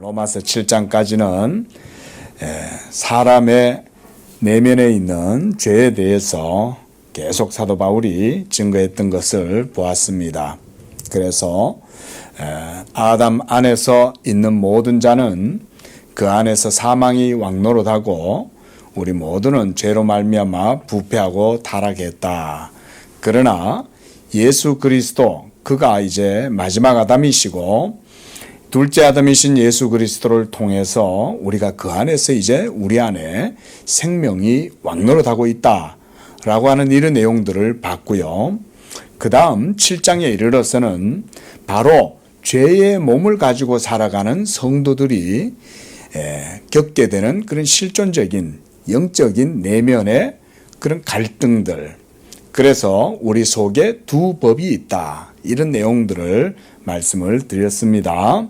로마서 7장까지는 사람의 내면에 있는 죄에 대해서 계속 사도 바울이 증거했던 것을 보았습니다. 그래서 아담 안에서 있는 모든 자는 그 안에서 사망이 왕노릇하고 우리 모두는 죄로 말미암아 부패하고 타락했다. 그러나 예수 그리스도 그가 이제 마지막 아담이시고 둘째 아담이신 예수 그리스도를 통해서 우리가 그 안에서 이제 우리 안에 생명이 왕노릇하고 있다라고 하는 이런 내용들을 봤고요. 그 다음 7장에 이르러서는 바로 죄의 몸을 가지고 살아가는 성도들이 겪게 되는 그런 실존적인 영적인 내면의 그런 갈등들, 그래서 우리 속에 두 법이 있다, 이런 내용들을 말씀을 드렸습니다.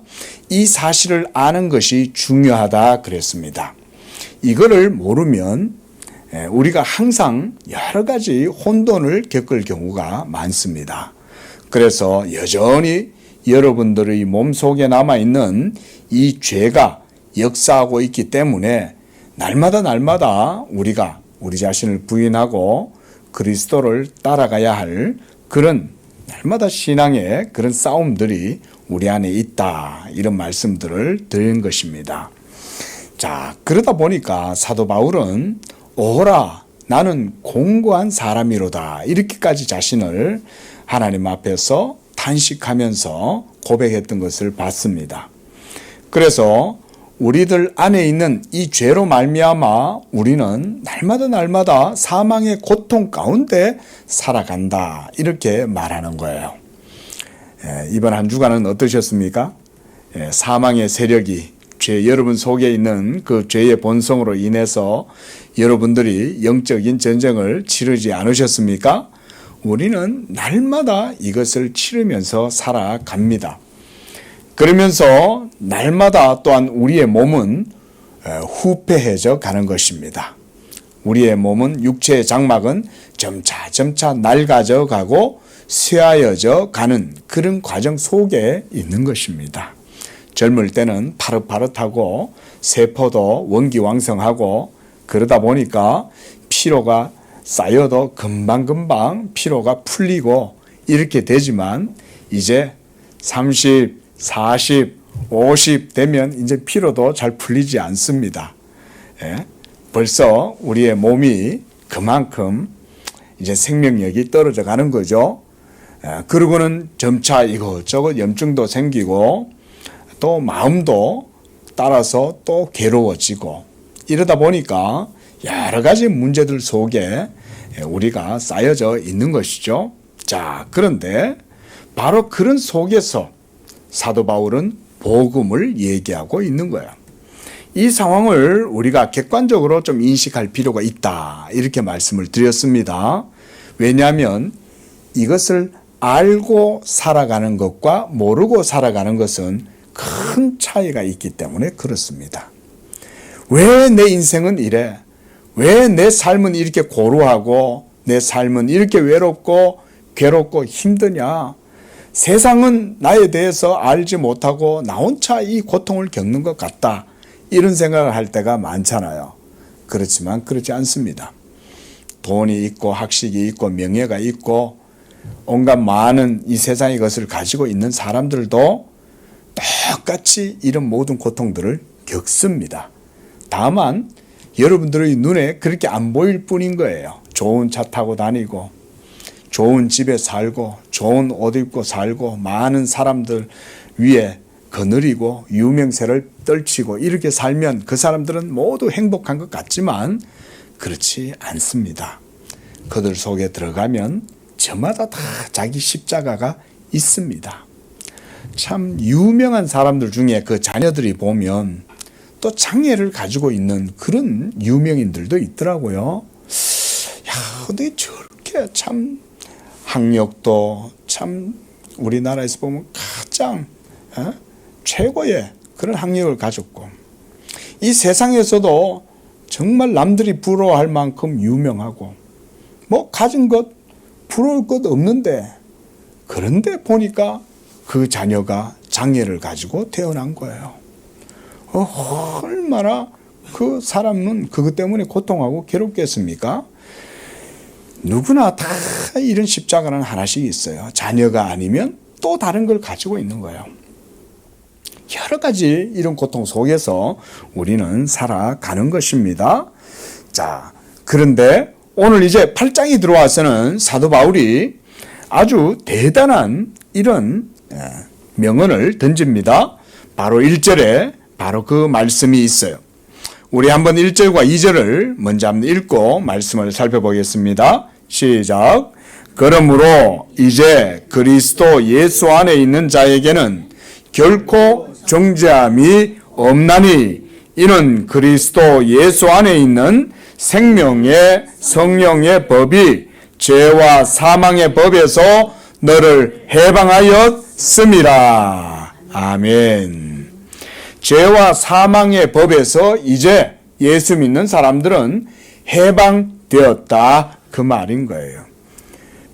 이 사실을 아는 것이 중요하다 그랬습니다. 이거를 모르면 우리가 항상 여러 가지 혼돈을 겪을 경우가 많습니다. 그래서 여전히 여러분들의 몸속에 남아있는 이 죄가 역사하고 있기 때문에 날마다 우리가 우리 자신을 부인하고 그리스도를 따라가야 할 그런 날마다 신앙의 그런 싸움들이 우리 안에 있다, 이런 말씀들을 드린 것입니다. 자, 그러다 보니까 사도 바울은 오호라 나는 공고한 사람이로다, 이렇게까지 자신을 하나님 앞에서 탄식하면서 고백했던 것을 봤습니다. 그래서 우리들 안에 있는 이 죄로 말미암아 우리는 날마다 사망의 고통 가운데 살아간다, 이렇게 말하는 거예요. 이번 한 주간은 어떠셨습니까? 사망의 세력이 여러분 속에 있는 그 죄의 본성으로 인해서 여러분들이 영적인 전쟁을 치르지 않으셨습니까? 우리는 날마다 이것을 치르면서 살아갑니다. 그러면서 날마다 또한 우리의 몸은 후패해져 가는 것입니다. 우리의 몸은, 육체의 장막은 점차 낡아져 가고 쇠하여져 가는 그런 과정 속에 있는 것입니다. 젊을 때는 파릇파릇하고 세포도 원기왕성하고 그러다 보니까 피로가 쌓여도 금방금방 피로가 풀리고 이렇게 되지만 이제 30, 40, 50 되면 이제 피로도 잘 풀리지 않습니다. 벌써 우리의 몸이 그만큼 이제 생명력이 떨어져 가는 거죠. 그러고는 점차 이것저것 염증도 생기고 또 마음도 따라서 또 괴로워지고 이러다 보니까 여러 가지 문제들 속에 우리가 쌓여져 있는 것이죠. 자, 그런데 바로 그런 속에서 사도 바울은 복음을 얘기하고 있는 거예요. 이 상황을 우리가 객관적으로 좀 인식할 필요가 있다, 이렇게 말씀을 드렸습니다. 왜냐하면 이것을 알고 살아가는 것과 모르고 살아가는 것은 큰 차이가 있기 때문에 그렇습니다. 왜 내 인생은 이래? 왜 내 삶은 이렇게 고루하고 내 삶은 이렇게 외롭고 괴롭고 힘드냐? 세상은 나에 대해서 알지 못하고 나 혼자 이 고통을 겪는 것 같다, 이런 생각을 할 때가 많잖아요. 그렇지만 그렇지 않습니다. 돈이 있고 학식이 있고 명예가 있고 온갖 많은 이 세상의 것을 가지고 있는 사람들도 똑같이 이런 모든 고통들을 겪습니다. 다만 여러분들의 눈에 그렇게 안 보일 뿐인 거예요. 좋은 차 타고 다니고 좋은 집에 살고 좋은 옷 입고 살고 많은 사람들 위에 거느리고 유명세를 떨치고 이렇게 살면 그 사람들은 모두 행복한 것 같지만 그렇지 않습니다. 그들 속에 들어가면 저마다 다 자기 십자가가 있습니다. 참 유명한 사람들 중에 그 자녀들이 보면 또 장애를 가지고 있는 그런 유명인들도 있더라고요. 야, 근데 저렇게 참 학력도 참 우리나라에서 보면 가장 최고의 그런 학력을 가졌고 이 세상에서도 정말 남들이 부러워할 만큼 유명하고 뭐 가진 것 부러울 것 없는데, 그런데 보니까 그 자녀가 장애를 가지고 태어난 거예요. 얼마나 그 사람은 그것 때문에 고통하고 괴롭겠습니까? 누구나 다 이런 십자가는 하나씩 있어요. 자녀가 아니면 또 다른 걸 가지고 있는 거예요. 여러 가지 이런 고통 속에서 우리는 살아가는 것입니다. 자, 그런데 오늘 이제 8장이 들어와서는 사도 바울이 아주 대단한 이런 명언을 던집니다. 바로 1절에 바로 그 말씀이 있어요. 우리 한번 1절과 2절을 먼저 한번 읽고 말씀을 살펴보겠습니다. 시작. 그러므로 이제 그리스도 예수 안에 있는 자에게는 결코 정죄함이 없나니 이는 그리스도 예수 안에 있는 생명의 성령의 법이 죄와 사망의 법에서 너를 해방하였음이라. 아멘. 죄와 사망의 법에서 이제 예수 믿는 사람들은 해방되었다, 그 말인 거예요.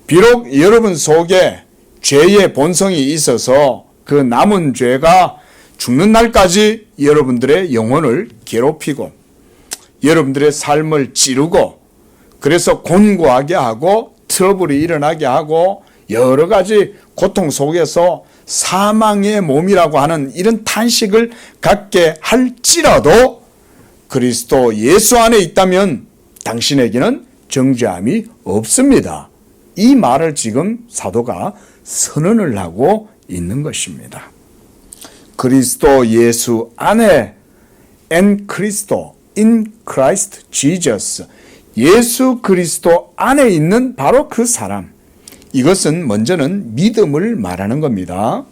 비록 여러분 속에 죄의 본성이 있어서 그 남은 죄가 죽는 날까지 여러분들의 영혼을 괴롭히고 여러분들의 삶을 찌르고 그래서 곤고하게 하고 트러블이 일어나게 하고 여러 가지 고통 속에서 사망의 몸이라고 하는 이런 탄식을 갖게 할지라도 그리스도 예수 안에 있다면 당신에게는 정죄함이 없습니다. 이 말을 지금 사도가 선언을 하고 있는 것입니다. 그리스도 예수 안에 in Christ Jesus, 예수 그리스도 안에 있는 바로 그 사람, 이것은 먼저는 믿음을 말하는 겁니다.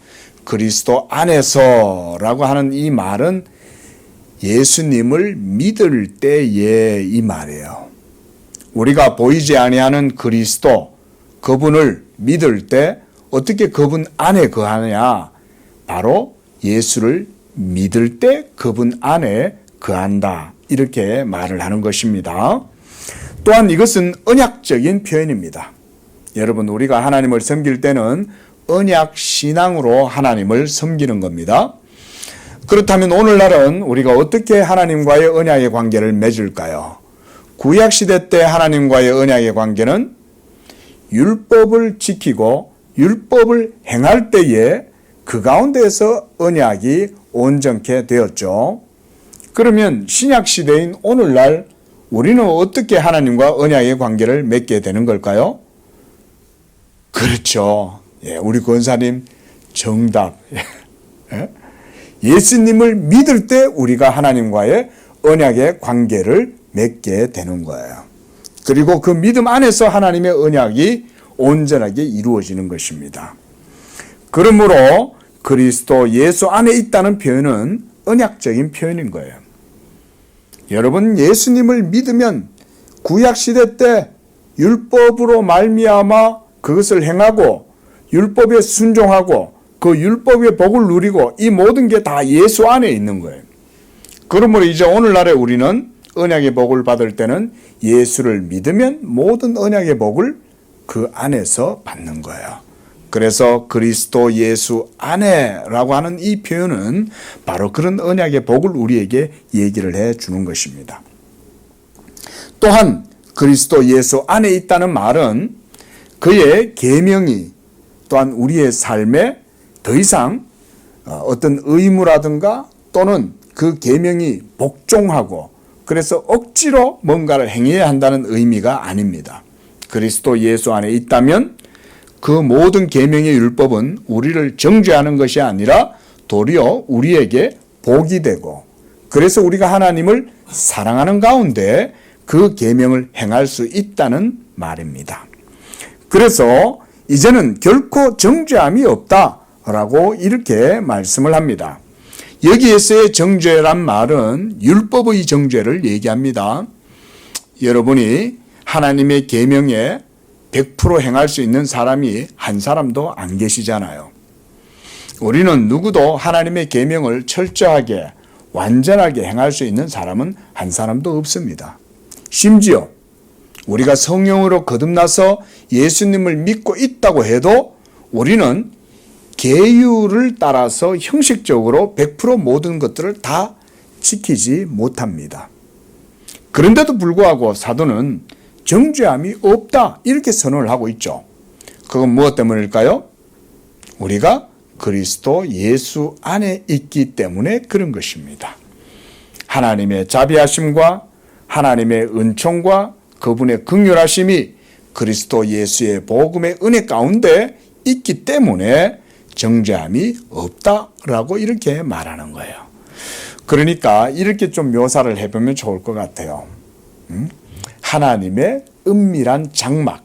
그리스도 안에서라고 하는 이 말은 예수님을 믿을 때의 이 말이에요. 우리가 보이지 아니하는 그리스도, 그분을 믿을 때 어떻게 그분 안에 거하느냐? 바로 예수를 믿을 때 그분 안에 거한다, 이렇게 말을 하는 것입니다. 또한 이것은 언약적인 표현입니다. 여러분, 우리가 하나님을 섬길 때는 언약 신앙으로 하나님을 섬기는 겁니다. 그렇다면 오늘날은 우리가 어떻게 하나님과의 언약의 관계를 맺을까요? 구약시대 때 하나님과의 언약의 관계는 율법을 지키고 율법을 행할 때에 그 가운데에서 언약이 온전케 되었죠. 그러면 신약시대인 오늘날 우리는 어떻게 하나님과 언약의 관계를 맺게 되는 걸까요? 그렇죠. 우리 권사님 정답. 예수님을 믿을 때 우리가 하나님과의 언약의 관계를 맺게 되는 거예요. 그리고 그 믿음 안에서 하나님의 언약이 온전하게 이루어지는 것입니다. 그러므로 그리스도 예수 안에 있다는 표현은 언약적인 표현인 거예요. 여러분, 예수님을 믿으면 구약시대 때 율법으로 말미암아 그것을 행하고 율법에 순종하고 그 율법의 복을 누리고 이 모든 게 다 예수 안에 있는 거예요. 그러므로 이제 오늘날에 우리는 언약의 복을 받을 때는 예수를 믿으면 모든 언약의 복을 그 안에서 받는 거예요. 그래서 그리스도 예수 안에라고 하는 이 표현은 바로 그런 언약의 복을 우리에게 얘기를 해 주는 것입니다. 또한 그리스도 예수 안에 있다는 말은 그의 계명이 또한 우리의 삶에 더 이상 어떤 의무라든가 또는 그 계명이 복종하고 그래서 억지로 뭔가를 행해야 한다는 의미가 아닙니다. 그리스도 예수 안에 있다면 그 모든 계명의 율법은 우리를 정죄하는 것이 아니라 도리어 우리에게 복이 되고 그래서 우리가 하나님을 사랑하는 가운데 그 계명을 행할 수 있다는 말입니다. 그래서 이제는 결코 정죄함이 없다라고 이렇게 말씀을 합니다. 여기에서의 정죄란 말은 율법의 정죄를 얘기합니다. 여러분이 하나님의 계명에 100% 행할 수 있는 사람이 한 사람도 안 계시잖아요. 우리는 누구도 하나님의 계명을 철저하게 완전하게 행할 수 있는 사람은 한 사람도 없습니다. 심지어 우리가 성령으로 거듭나서 예수님을 믿고 있다고 해도 우리는 계율을 따라서 형식적으로 100% 모든 것들을 다 지키지 못합니다. 그런데도 불구하고 사도는 정죄함이 없다 이렇게 선언을 하고 있죠. 그건 무엇 때문일까요? 우리가 그리스도 예수 안에 있기 때문에 그런 것입니다. 하나님의 자비하심과 하나님의 은총과 그분의 긍휼하심이 그리스도 예수의 복음의 은혜 가운데 있기 때문에 정죄함이 없다라고 이렇게 말하는 거예요. 그러니까 이렇게 좀 묘사를 해보면 좋을 것 같아요. 하나님의 은밀한 장막.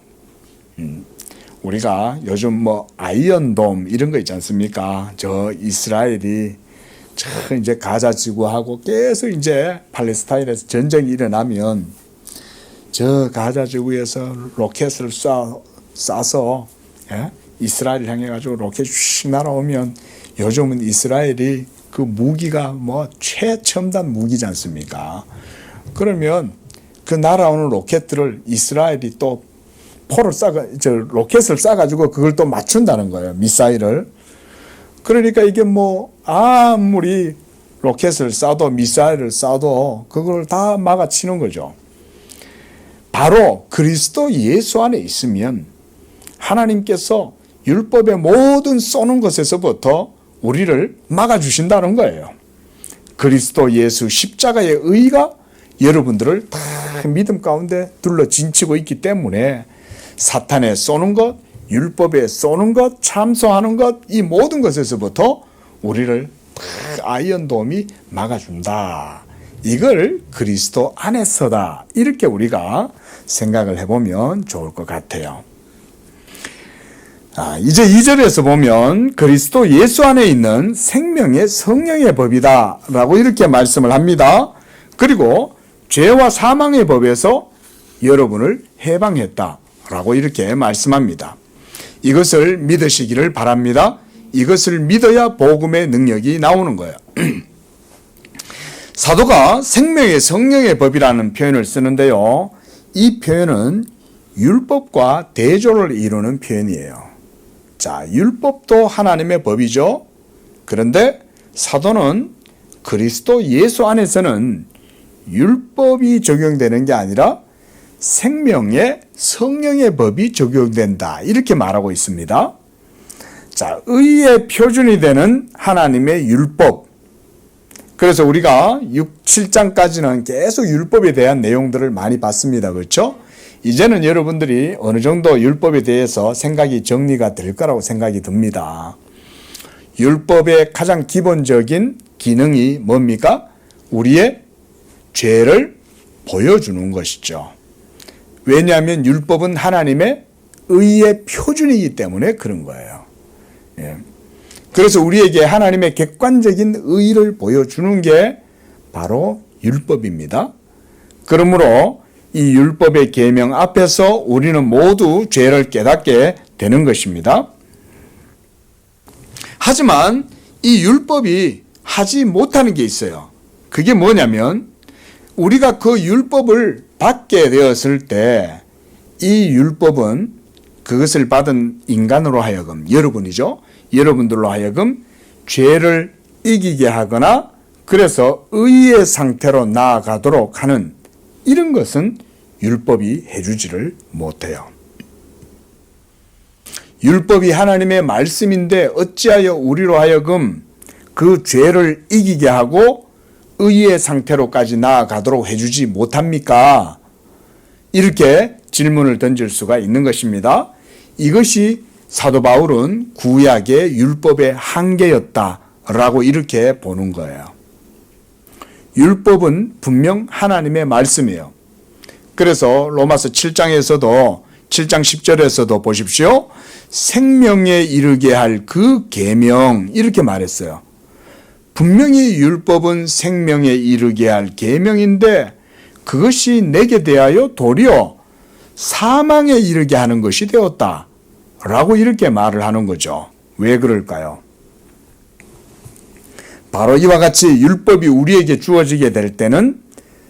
우리가 요즘 뭐 아이언돔 이런 거 있지 않습니까? 저 이스라엘이 이제 가자 지구하고 계속 이제 팔레스타인에서 전쟁이 일어나면 저 가자 지구에서 로켓을 쏴서 이스라엘 향해 가지고 로켓 슉 날아오면 요즘은 이스라엘이 그 무기가 뭐 최첨단 무기지 않습니까? 그러면 그 날아오는 로켓들을 이스라엘이 또 로켓을 쏴가지고 그걸 또 맞춘다는 거예요. 미사일을. 그러니까 이게 뭐 아무리 로켓을 쏴도 미사일을 쏴도 그걸 다 막아치는 거죠. 바로 그리스도 예수 안에 있으면 하나님께서 율법의 모든 쏘는 것에서부터 우리를 막아주신다는 거예요. 그리스도 예수 십자가의 의가 여러분들을 다 믿음 가운데 둘러 진치고 있기 때문에 사탄의 쏘는 것, 율법에 쏘는 것, 참소하는 것, 이 모든 것에서부터 우리를 다 아이언돔이 막아준다. 이걸 그리스도 안에서다. 이렇게 우리가 생각을 해보면 좋을 것 같아요. 이제 2절에서 보면 그리스도 예수 안에 있는 생명의 성령의 법이다 라고 이렇게 말씀을 합니다. 그리고 죄와 사망의 법에서 여러분을 해방했다 라고 이렇게 말씀합니다. 이것을 믿으시기를 바랍니다. 이것을 믿어야 복음의 능력이 나오는 거예요. 사도가 생명의 성령의 법이라는 표현을 쓰는데요. 이 표현은 율법과 대조를 이루는 표현이에요. 자, 율법도 하나님의 법이죠. 그런데 사도는 그리스도 예수 안에서는 율법이 적용되는 게 아니라 생명의 성령의 법이 적용된다. 이렇게 말하고 있습니다. 자, 의의 표준이 되는 하나님의 율법. 그래서 우리가 6, 7장까지는 계속 율법에 대한 내용들을 많이 봤습니다. 그렇죠? 이제는 여러분들이 어느 정도 율법에 대해서 생각이 정리가 될 거라고 생각이 듭니다. 율법의 가장 기본적인 기능이 뭡니까? 우리의 죄를 보여주는 것이죠. 왜냐하면 율법은 하나님의 의의 표준이기 때문에 그런 거예요. 그래서 우리에게 하나님의 객관적인 의를 보여주는 게 바로 율법입니다. 그러므로 이 율법의 계명 앞에서 우리는 모두 죄를 깨닫게 되는 것입니다. 하지만 이 율법이 하지 못하는 게 있어요. 그게 뭐냐면 우리가 그 율법을 받게 되었을 때 이 율법은 그것을 받은 인간으로 하여금, 여러분이죠. 여러분들로 하여금 죄를 이기게 하거나 그래서 의의 상태로 나아가도록 하는 이런 것은 율법이 해주지를 못해요. 율법이 하나님의 말씀인데 어찌하여 우리로 하여금 그 죄를 이기게 하고 의의 상태로까지 나아가도록 해주지 못합니까? 이렇게 질문을 던질 수가 있는 것입니다. 이것이 사도 바울은 구약의 율법의 한계였다라고 이렇게 보는 거예요. 율법은 분명 하나님의 말씀이에요. 그래서 로마서 7장에서도 7장 10절에서도 보십시오. 생명에 이르게 할 그 계명 이렇게 말했어요. 분명히 율법은 생명에 이르게 할 계명인데 그것이 내게 대하여 도리어 사망에 이르게 하는 것이 되었다 라고 이렇게 말을 하는 거죠. 왜 그럴까요? 바로 이와 같이 율법이 우리에게 주어지게 될 때는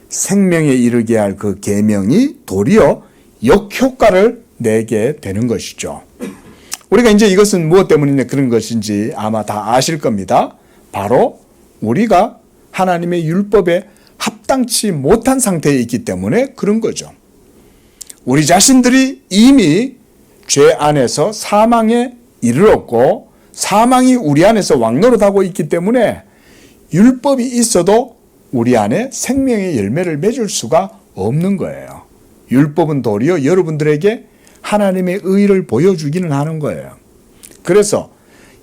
생명에 이르게 할 그 계명이 도리어 역효과를 내게 되는 것이죠. 우리가 이제 이것은 무엇 때문에 그런 것인지 아마 다 아실 겁니다. 바로 우리가 하나님의 율법에 합당치 못한 상태에 있기 때문에 그런 거죠. 우리 자신들이 이미 죄 안에서 사망에 이르렀고 사망이 우리 안에서 왕노릇하고 있기 때문에 율법이 있어도 우리 안에 생명의 열매를 맺을 수가 없는 거예요. 율법은 도리어 여러분들에게 하나님의 의를 보여주기는 하는 거예요. 그래서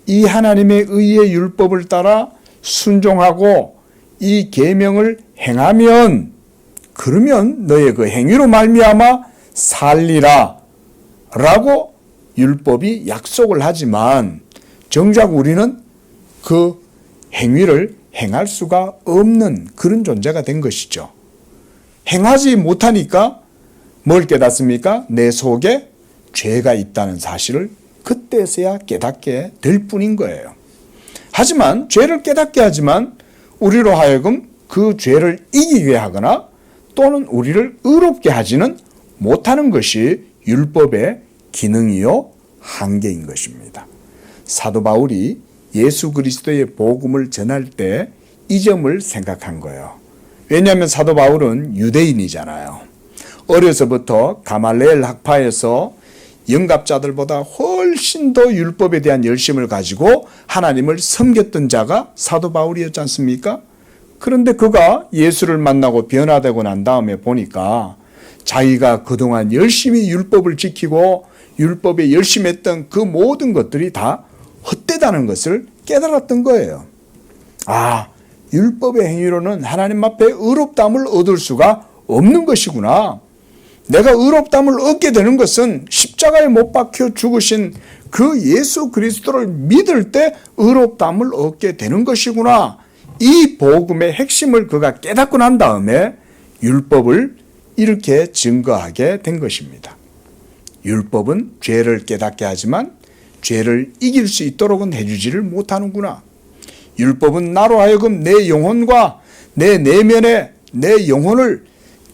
이 하나님의 의의 율법을 따라 순종하고 이 계명을 행하면 그러면 너의 그 행위로 말미암아 살리라 라고 율법이 약속을 하지만 정작 우리는 그 행위를 행할 수가 없는 그런 존재가 된 것이죠. 행하지 못하니까 뭘 깨닫습니까? 내 속에 죄가 있다는 사실을 그때서야 깨닫게 될 뿐인 거예요. 하지만 죄를 깨닫게 하지만 우리로 하여금 그 죄를 이기게 하거나 또는 우리를 의롭게 하지는 못하는 것이 율법의 기능이요 한계인 것입니다. 사도 바울이 예수 그리스도의 복음을 전할 때 이 점을 생각한 거예요. 왜냐하면 사도 바울은 유대인이잖아요. 어려서부터 가말레엘 학파에서 영갑자들보다 훨씬 더 율법에 대한 열심을 가지고 하나님을 섬겼던 자가 사도 바울이었지 않습니까? 그런데 그가 예수를 만나고 변화되고 난 다음에 보니까 자기가 그동안 열심히 율법을 지키고 율법에 열심히 했던 그 모든 것들이 다 헛되다는 것을 깨달았던 거예요. 아, 율법의 행위로는 하나님 앞에 의롭다함을 얻을 수가 없는 것이구나. 내가 의롭다함을 얻게 되는 것은 십자가에 못 박혀 죽으신 그 예수 그리스도를 믿을 때 의롭다함을 얻게 되는 것이구나. 이 복음의 핵심을 그가 깨닫고 난 다음에 율법을 이렇게 증거하게 된 것입니다. 율법은 죄를 깨닫게 하지만 죄를 이길 수 있도록은 해주지를 못하는구나. 율법은 나로 하여금 내 영혼과 내 내면에 내 영혼을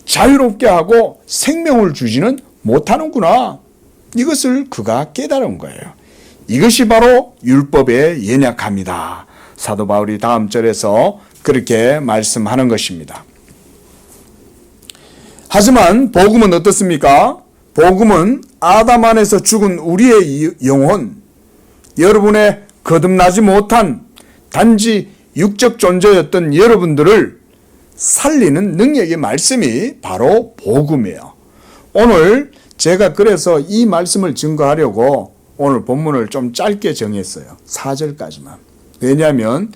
자유롭게 하고 생명을 주지는 못하는구나. 이것을 그가 깨달은 거예요. 이것이 바로 율법의 연약함이다. 사도 바울이 다음 절에서 그렇게 말씀하는 것입니다. 하지만 복음은 어떻습니까? 복음은 아담 안에서 죽은 우리의 영혼, 여러분의 거듭나지 못한 단지 육적 존재였던 여러분들을 살리는 능력의 말씀이 바로 복음이에요. 오늘 제가 그래서 이 말씀을 증거하려고 오늘 본문을 좀 짧게 정했어요. 4절까지만. 왜냐하면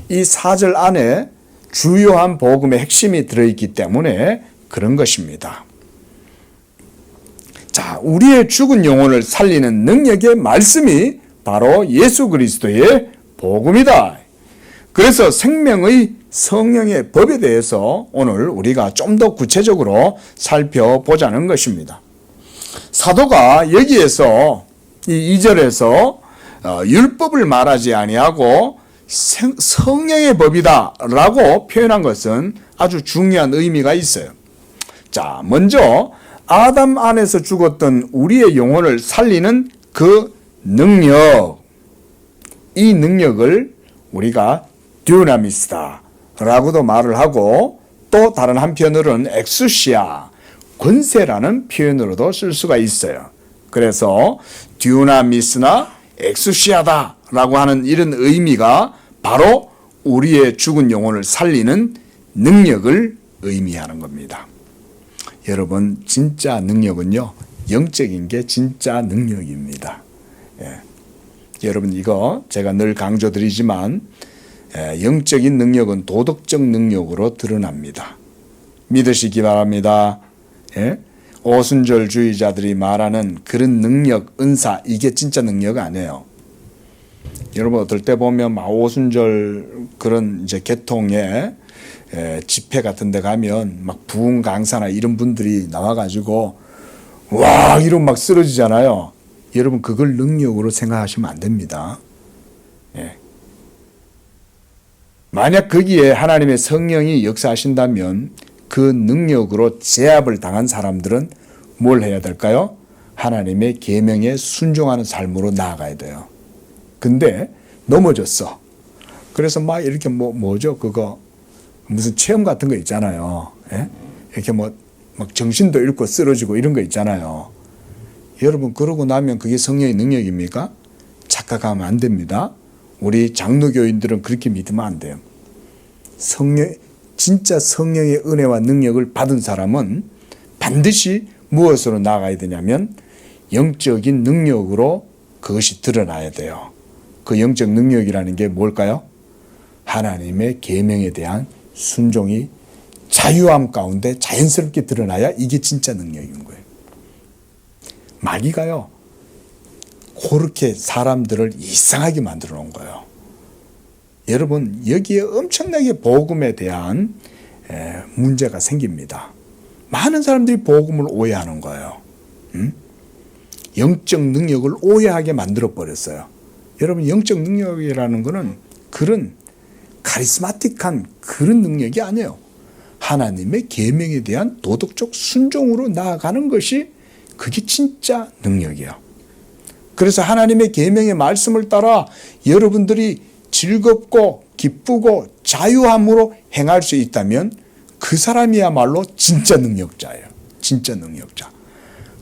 이 4절 안에 주요한 복음의 핵심이 들어있기 때문에 그런 것입니다. 자, 우리의 죽은 영혼을 살리는 능력의 말씀이 바로 예수 그리스도의 복음이다. 그래서 생명의 성령의 법에 대해서 오늘 우리가 좀 더 구체적으로 살펴보자는 것입니다. 사도가 여기에서 이 2절에서 율법을 말하지 아니하고 성령의 법이다 라고 표현한 것은 아주 중요한 의미가 있어요. 자, 먼저 아담 안에서 죽었던 우리의 영혼을 살리는 그 능력, 이 능력을 우리가 듀나미스다 라고도 말을 하고 또 다른 한편으로는 엑수시아, 권세라는 표현으로도 쓸 수가 있어요. 그래서 듀나미스나 엑수시아다 라고 하는 이런 의미가 바로 우리의 죽은 영혼을 살리는 능력을 의미하는 겁니다. 여러분, 진짜 능력은요, 영적인 게 진짜 능력입니다. 예. 여러분, 이거 제가 늘 강조드리지만 영적인 능력은 도덕적 능력으로 드러납니다. 믿으시기 바랍니다. 예? 오순절주의자들이 말하는 그런 능력, 은사, 이게 진짜 능력 아니에요. 여러분, 어떨 때 보면 막 오순절 그런 이제 계통의 집회 같은 데 가면 막 부흥 강사나 이런 분들이 나와가지고 와 이러면 막 쓰러지잖아요. 여러분, 그걸 능력으로 생각하시면 안 됩니다. 예. 만약 거기에 하나님의 성령이 역사하신다면 그 능력으로 제압을 당한 사람들은 뭘 해야 될까요? 하나님의 계명에 순종하는 삶으로 나아가야 돼요. 근데 넘어졌어. 그래서 막 이렇게 뭐죠 그거 무슨 체험 같은 거 있잖아요. 예? 이렇게 뭐 막 정신도 잃고 쓰러지고 이런 거 있잖아요. 여러분 그러고 나면 그게 성령의 능력입니까? 착각하면 안 됩니다. 우리 장로교인들은 그렇게 믿으면 안 돼요. 진짜 성령의 은혜와 능력을 받은 사람은 반드시 무엇으로 나아가야 되냐면 영적인 능력으로 그것이 드러나야 돼요. 그 영적 능력이라는 게 뭘까요? 하나님의 계명에 대한 순종이 자유함 가운데 자연스럽게 드러나야 이게 진짜 능력인 거예요. 마귀가요, 그렇게 사람들을 이상하게 만들어 놓은 거예요. 여러분, 여기에 엄청나게 복음에 대한 문제가 생깁니다. 많은 사람들이 복음을 오해하는 거예요. 영적 능력을 오해하게 만들어 버렸어요. 여러분, 영적 능력이라는 것은 그런 카리스마틱한 그런 능력이 아니에요. 하나님의 계명에 대한 도덕적 순종으로 나아가는 것이 그게 진짜 능력이에요. 그래서 하나님의 계명의 말씀을 따라 여러분들이 즐겁고 기쁘고 자유함으로 행할 수 있다면 그 사람이야말로 진짜 능력자예요. 진짜 능력자.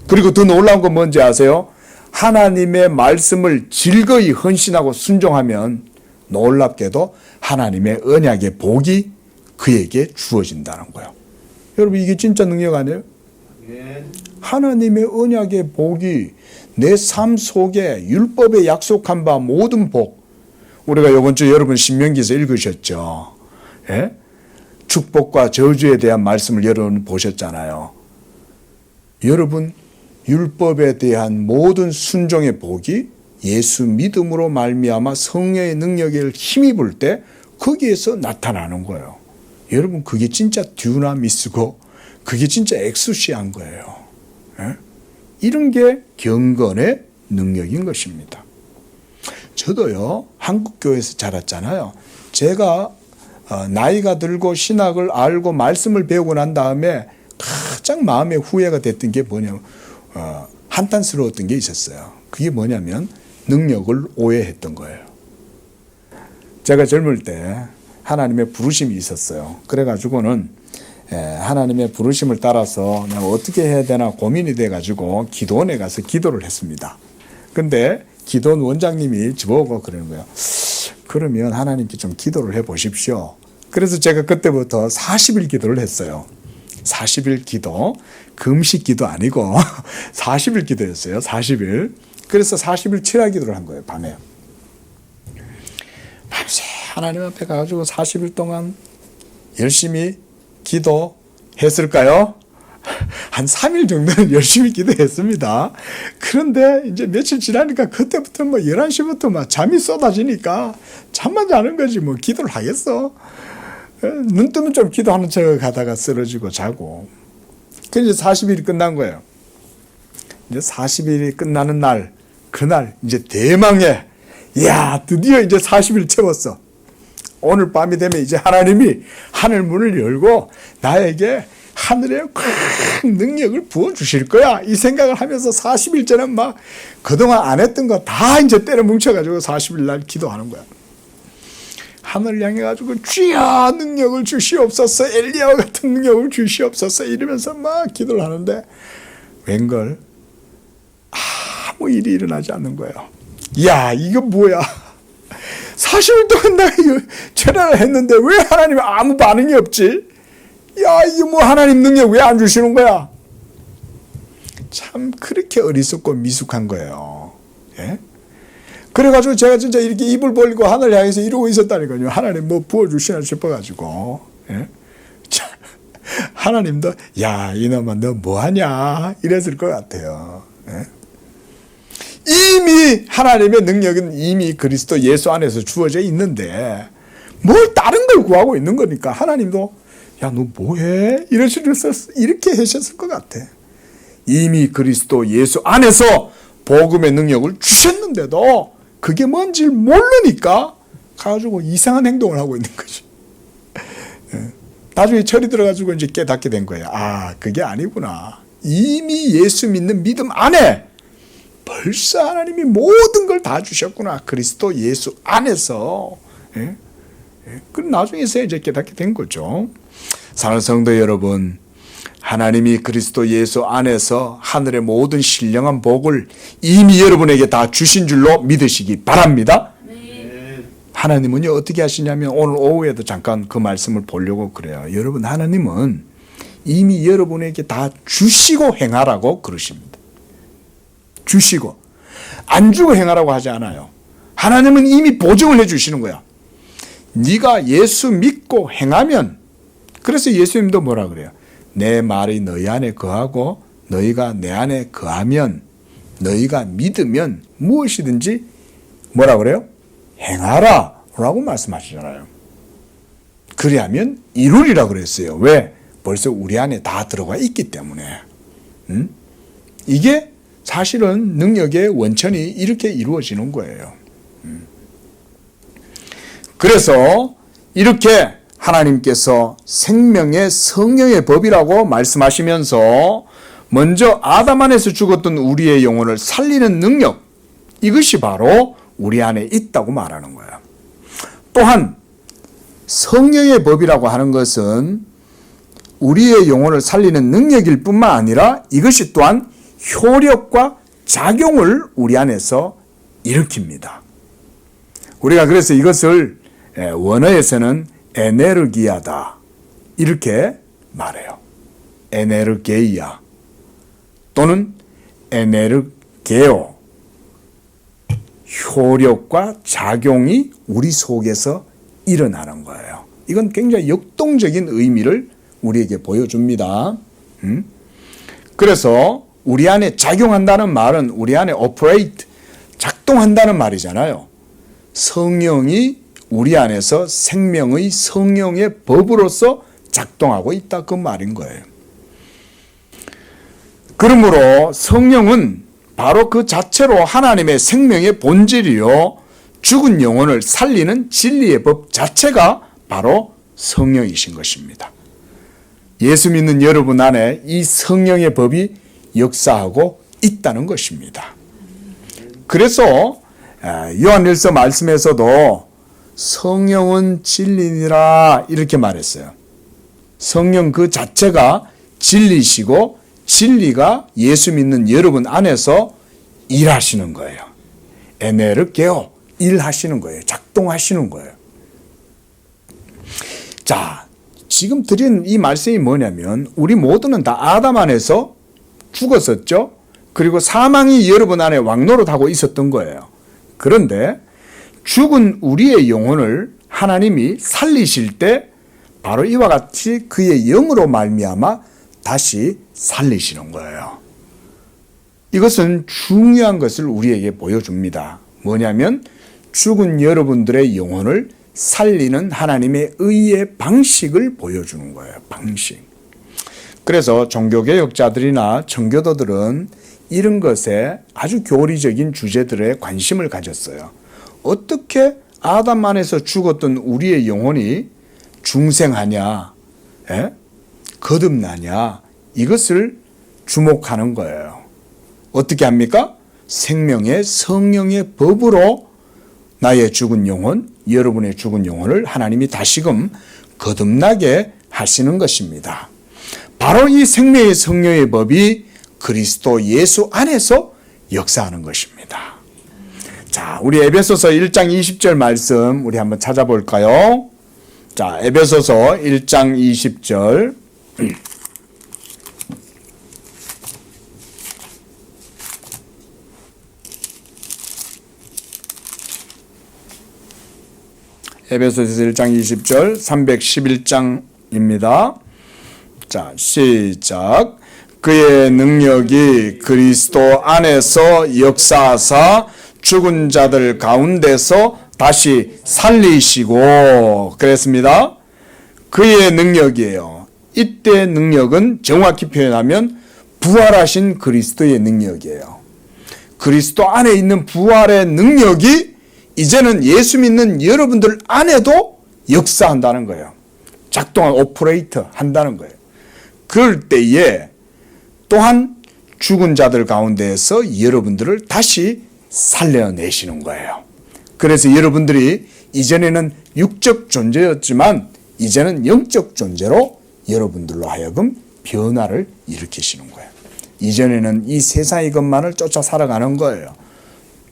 그리고 더 놀라운 건 뭔지 아세요? 하나님의 말씀을 즐거이 헌신하고 순종하면 놀랍게도 하나님의 언약의 복이 그에게 주어진다는 거예요. 여러분 이게 진짜 능력 아니에요? 하나님의 언약의 복이 내 삶 속에 율법에 약속한 바 모든 복, 우리가 이번 주 여러분 신명기에서 읽으셨죠? 예? 축복과 저주에 대한 말씀을 여러분 보셨잖아요. 여러분 율법에 대한 모든 순종의 복이 예수 믿음으로 말미암아 성령의 능력을 힘입을 때 거기에서 나타나는 거예요. 여러분 그게 진짜 듀나미스고 그게 진짜 엑수시한 거예요. 예? 이런 게 경건의 능력인 것입니다. 저도요 한국교회에서 자랐잖아요. 제가 나이가 들고 신학을 알고 말씀을 배우고 난 다음에 가장 마음에 후회가 됐던 게 뭐냐면 한탄스러웠던 게 있었어요. 그게 뭐냐면 능력을 오해했던 거예요. 제가 젊을 때 하나님의 부르심이 있었어요. 그래가지고는 하나님의 부르심을 따라서 내가 어떻게 해야 되나 고민이 돼가지고 기도원에 가서 기도를 했습니다. 근데 기도원 원장님이 저보고 그러는 거예요. 그러면 하나님께 좀 기도를 해 보십시오. 그래서 제가 그때부터 40일 기도를 했어요. 40일 기도, 금식 기도 아니고 40일 기도였어요. 40일. 그래서 40일 철야 기도를 한 거예요. 밤에. 밤새 하나님 앞에 가가지고 40일 동안 열심히 기도했을까요? 한 3일 정도는 열심히 기도했습니다. 그런데 이제 며칠 지나니까 그때부터 뭐 11시부터 막 잠이 쏟아지니까 잠만 자는 거지 뭐 기도를 하겠어. 눈 뜨면 좀 기도하는 척 가다가 쓰러지고 자고. 그래서 이제 40일이 끝난 거예요. 이제 40일이 끝나는 날, 그날 이제 대망의, 이야, 드디어 이제 40일 채웠어. 오늘 밤이 되면 이제 하나님이 하늘 문을 열고 나에게 하늘의 큰 능력을 부어주실 거야. 이 생각을 하면서 40일째는 막 그동안 안 했던 거 다 이제 때려 뭉쳐가지고 40일 날 기도하는 거야. 하늘을 향해가지고 주여 능력을 주시옵소서, 엘리야와 같은 능력을 주시옵소서 이러면서 막 기도를 하는데 웬걸 아무 일이 일어나지 않는 거예요. 야, 이거 뭐야? 40일 동안 나 이거 철야를 했는데 왜 하나님이 아무 반응이 없지? 야, 이게 뭐 하나님 능력 왜 안 주시는 거야? 참 그렇게 어리석고 미숙한 거예요. 예? 그래가지고 제가 진짜 이렇게 입을 벌리고 하늘 향해서 이러고 있었다니까요. 하나님 뭐 부어주시나 싶어가지고. 예? 하나님도 야, 이놈아 너 뭐하냐 이랬을 것 같아요. 예? 이미 하나님의 능력은 이미 그리스도 예수 안에서 주어져 있는데 뭘 다른 걸 구하고 있는 거니까 하나님도 야, 너 뭐해? 이렇게 하셨을 것 같아. 이미 그리스도 예수 안에서 복음의 능력을 주셨는데도 그게 뭔지 모르니까 가지고 이상한 행동을 하고 있는 거지. 나중에 철이 들어가지고 이제 깨닫게 된 거예요. 아, 그게 아니구나. 이미 예수 믿는 믿음 안에 벌써 하나님이 모든 걸 다 주셨구나. 그리스도 예수 안에서. 예? 그 나중에서 이제 깨닫게 된 거죠. 사랑하는 성도 여러분, 하나님이 그리스도 예수 안에서 하늘의 모든 신령한 복을 이미 여러분에게 다 주신 줄로 믿으시기 바랍니다. 하나님은요 어떻게 하시냐면 오늘 오후에도 잠깐 그 말씀을 보려고 그래요. 여러분, 하나님은 이미 여러분에게 다 주시고 행하라고 그러십니다. 주시고, 안 주고 행하라고 하지 않아요. 하나님은 이미 보증을 해주시는 거야. 네가 예수 믿고 행하면, 그래서 예수님도 뭐라 그래요? 내 말이 너희 안에 거하고 너희가 내 안에 거하면, 너희가 믿으면 무엇이든지 뭐라 그래요? 행하라 라고 말씀하시잖아요. 그리하면 이루리라 그랬어요. 왜? 벌써 우리 안에 다 들어가 있기 때문에. 이게 사실은 능력의 원천이 이렇게 이루어지는 거예요. 그래서 이렇게 하나님께서 생명의 성령의 법이라고 말씀하시면서 먼저 아담 안에서 죽었던 우리의 영혼을 살리는 능력, 이것이 바로 우리 안에 있다고 말하는 거예요. 또한 성령의 법이라고 하는 것은 우리의 영혼을 살리는 능력일 뿐만 아니라 이것이 또한 효력과 작용을 우리 안에서 일으킵니다. 우리가 그래서 이것을 원어에서는 에네르기아다 이렇게 말해요. 에네르게이아 또는 에네르게오, 효력과 작용이 우리 속에서 일어나는 거예요. 이건 굉장히 역동적인 의미를 우리에게 보여줍니다. 그래서 우리 안에 작용한다는 말은 우리 안에 operate, 작동한다는 말이잖아요. 성령이 우리 안에서 생명의 성령의 법으로서 작동하고 있다, 그 말인 거예요. 그러므로 성령은 바로 그 자체로 하나님의 생명의 본질이요, 죽은 영혼을 살리는 진리의 법 자체가 바로 성령이신 것입니다. 예수 믿는 여러분 안에 이 성령의 법이 역사하고 있다는 것입니다. 그래서 요한일서 말씀에서도 성령은 진리니라 이렇게 말했어요. 성령 그 자체가 진리시고 진리가 예수 믿는 여러분 안에서 일하시는 거예요. 에네르게오, 일하시는 거예요. 작동하시는 거예요. 자, 지금 드린 이 말씀이 뭐냐면 우리 모두는 다 아담 안에서 죽었었죠. 그리고 사망이 여러분 안에 왕노릇하고 있었던 거예요. 그런데 죽은 우리의 영혼을 하나님이 살리실 때 바로 이와 같이 그의 영으로 말미암아 다시 살리시는 거예요. 이것은 중요한 것을 우리에게 보여줍니다. 뭐냐면 죽은 여러분들의 영혼을 살리는 하나님의 의의 방식을 보여주는 거예요. 방식. 그래서 종교개혁자들이나 청교도들은 이런 것에 아주 교리적인 주제들에 관심을 가졌어요. 어떻게 아담 안에서 죽었던 우리의 영혼이 중생하냐, 거듭나냐, 이것을 주목하는 거예요. 어떻게 합니까? 생명의 성령의 법으로 나의 죽은 영혼, 여러분의 죽은 영혼을 하나님이 다시금 거듭나게 하시는 것입니다. 바로 이 생명의 성령의 법이 그리스도 예수 안에서 역사하는 것입니다. 자, 우리 에베소서 1장 20절 말씀 우리 한번 찾아볼까요? 자, 에베소서 1장 20절. 에베소서 1장 20절 311장입니다. 자, 시작. 그의 능력이 그리스도 안에서 역사하사 죽은 자들 가운데서 다시 살리시고, 그랬습니다. 그의 능력이에요. 이때 능력은 정확히 표현하면 부활하신 그리스도의 능력이에요. 그리스도 안에 있는 부활의 능력이 이제는 예수 믿는 여러분들 안에도 역사한다는 거예요. 오퍼레이터 한다는 거예요. 그럴 때에 또한 죽은 자들 가운데에서 여러분들을 다시 살려내시는 거예요. 그래서 여러분들이 이전에는 육적 존재였지만 이제는 영적 존재로 여러분들로 하여금 변화를 일으키시는 거예요. 이전에는 이 세상의 것만을 쫓아 살아가는 거예요.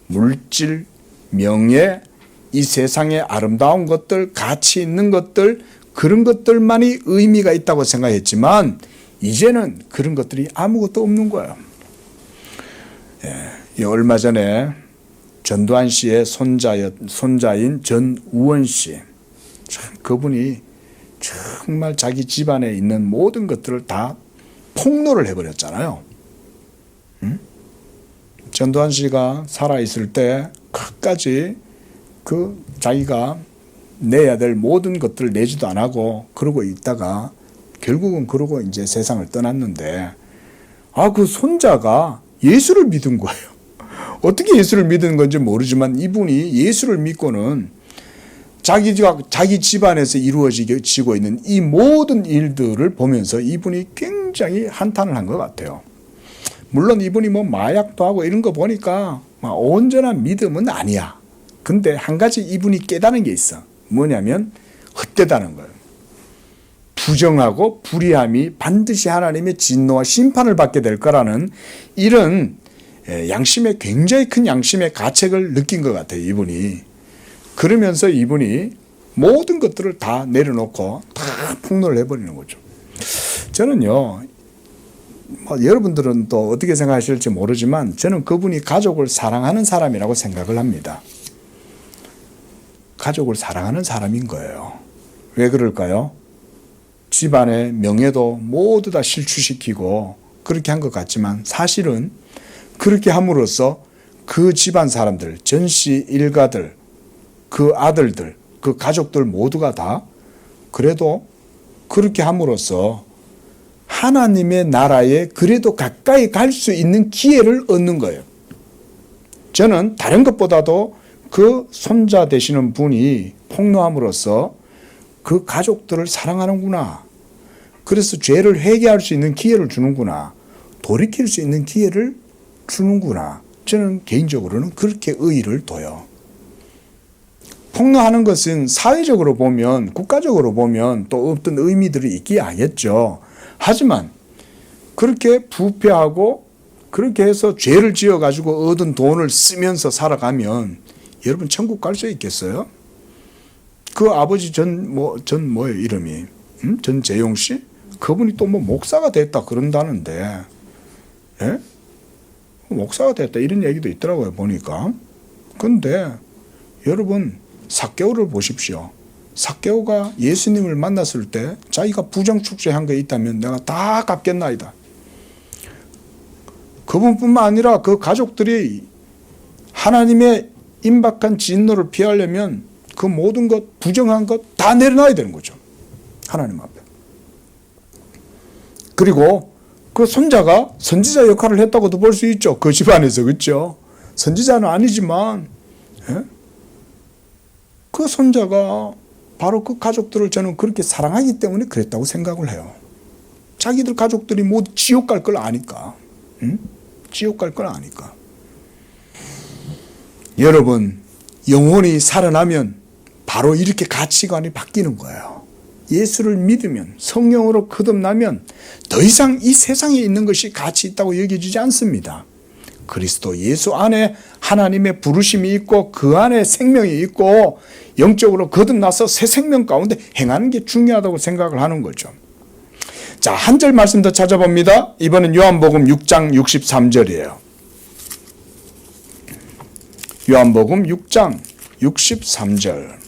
물질, 명예, 이 세상의 아름다운 것들, 가치 있는 것들, 그런 것들만이 의미가 있다고 생각했지만 이제는 그런 것들이 아무것도 없는 거예요. 얼마 전에 전두환 씨의 손자인 전우원 씨, 참 그분이 정말 자기 집안에 있는 모든 것들을 다 폭로를 해버렸잖아요. 전두환 씨가 살아있을 때 끝까지 그 자기가 내야 될 모든 것들을 내지도 안 하고 그러고 있다가 결국은 그러고 이제 세상을 떠났는데, 그 손자가 예수를 믿은 거예요. 어떻게 예수를 믿은 건지 모르지만 이분이 예수를 믿고는 자기 집안에서 이루어지고 있는 이 모든 일들을 보면서 이분이 굉장히 한탄을 한 것 같아요. 물론 이분이 뭐 마약도 하고 이런 거 보니까 온전한 믿음은 아니야. 근데 한 가지 이분이 깨달은 게 있어. 뭐냐면 헛되다는 거예요. 부정하고 불의함이 반드시 하나님의 진노와 심판을 받게 될 거라는 이런 양심의 굉장히 큰 양심의 가책을 느낀 것 같아요. 이분이. 그러면서 이분이 모든 것들을 다 내려놓고 다 폭로를 해버리는 거죠. 저는요, 여러분들은 또 어떻게 생각하실지 모르지만 저는 그분이 가족을 사랑하는 사람이라고 생각을 합니다. 가족을 사랑하는 사람인 거예요. 왜 그럴까요? 집안의 명예도 모두 다 실추시키고 그렇게 한 것 같지만 사실은 그렇게 함으로써 그 집안 사람들, 전씨 일가들, 그 아들들, 그 가족들 모두가 다 그래도 그렇게 함으로써 하나님의 나라에 그래도 가까이 갈 수 있는 기회를 얻는 거예요. 저는 다른 것보다도 그 손자 되시는 분이 폭로함으로써 그 가족들을 사랑하는구나. 그래서 죄를 회개할 수 있는 기회를 주는구나. 돌이킬 수 있는 기회를 주는구나. 저는 개인적으로는 그렇게 의의를 둬요. 폭로하는 것은 사회적으로 보면, 국가적으로 보면 또 어떤 의미들이 있기에 하겠죠. 하지만 그렇게 부패하고 그렇게 해서 죄를 지어가지고 얻은 돈을 쓰면서 살아가면 여러분 천국 갈 수 있겠어요? 그 아버지 뭐예요 이름이? 전재용 씨? 그분이 또 뭐 목사가 됐다 그런다는데, 예? 목사가 됐다 이런 얘기도 있더라고요 보니까. 근데 여러분 삭개오를 보십시오. 삭개오가 예수님을 만났을 때 자기가 부정축제한 게 있다면 내가 다 갚겠나이다. 그분뿐만 아니라 그 가족들이 하나님의 임박한 진노를 피하려면 그 모든 것, 부정한 것 다 내려놔야 되는 거죠. 하나님 앞에. 그리고 그 손자가 선지자 역할을 했다고도 볼 수 있죠. 그 집안에서. 그렇죠? 선지자는 아니지만, 예? 그 손자가 바로 그 가족들을 저는 그렇게 사랑하기 때문에 그랬다고 생각을 해요. 자기들 가족들이 모두 지옥 갈 걸 아니까. 응? 지옥 갈 걸 아니까. 여러분, 영혼이 살아나면 바로 이렇게 가치관이 바뀌는 거예요. 예수를 믿으면, 성령으로 거듭나면 더 이상 이 세상에 있는 것이 가치 있다고 여겨지지 않습니다. 그리스도 예수 안에 하나님의 부르심이 있고 그 안에 생명이 있고 영적으로 거듭나서 새 생명 가운데 행하는 게 중요하다고 생각을 하는 거죠. 자, 한 절 말씀 더 찾아봅니다. 이번엔 요한복음 6장 63절이에요. 요한복음 6장 63절.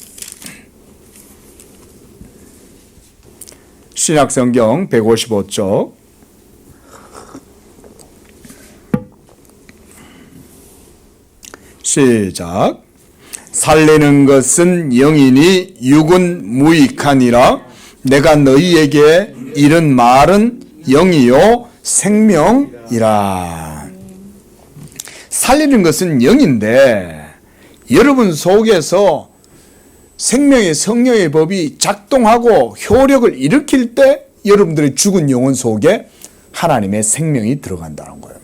신약성경 155쪽. 시작. 살리는 것은 영이니 육은 무익하니라. 내가 너희에게 이른 말은 영이요 생명이라. 살리는 것은 영인데 여러분 속에서 생명의 성령의 법이 작동하고 효력을 일으킬 때 여러분들의 죽은 영혼 속에 하나님의 생명이 들어간다는 거예요.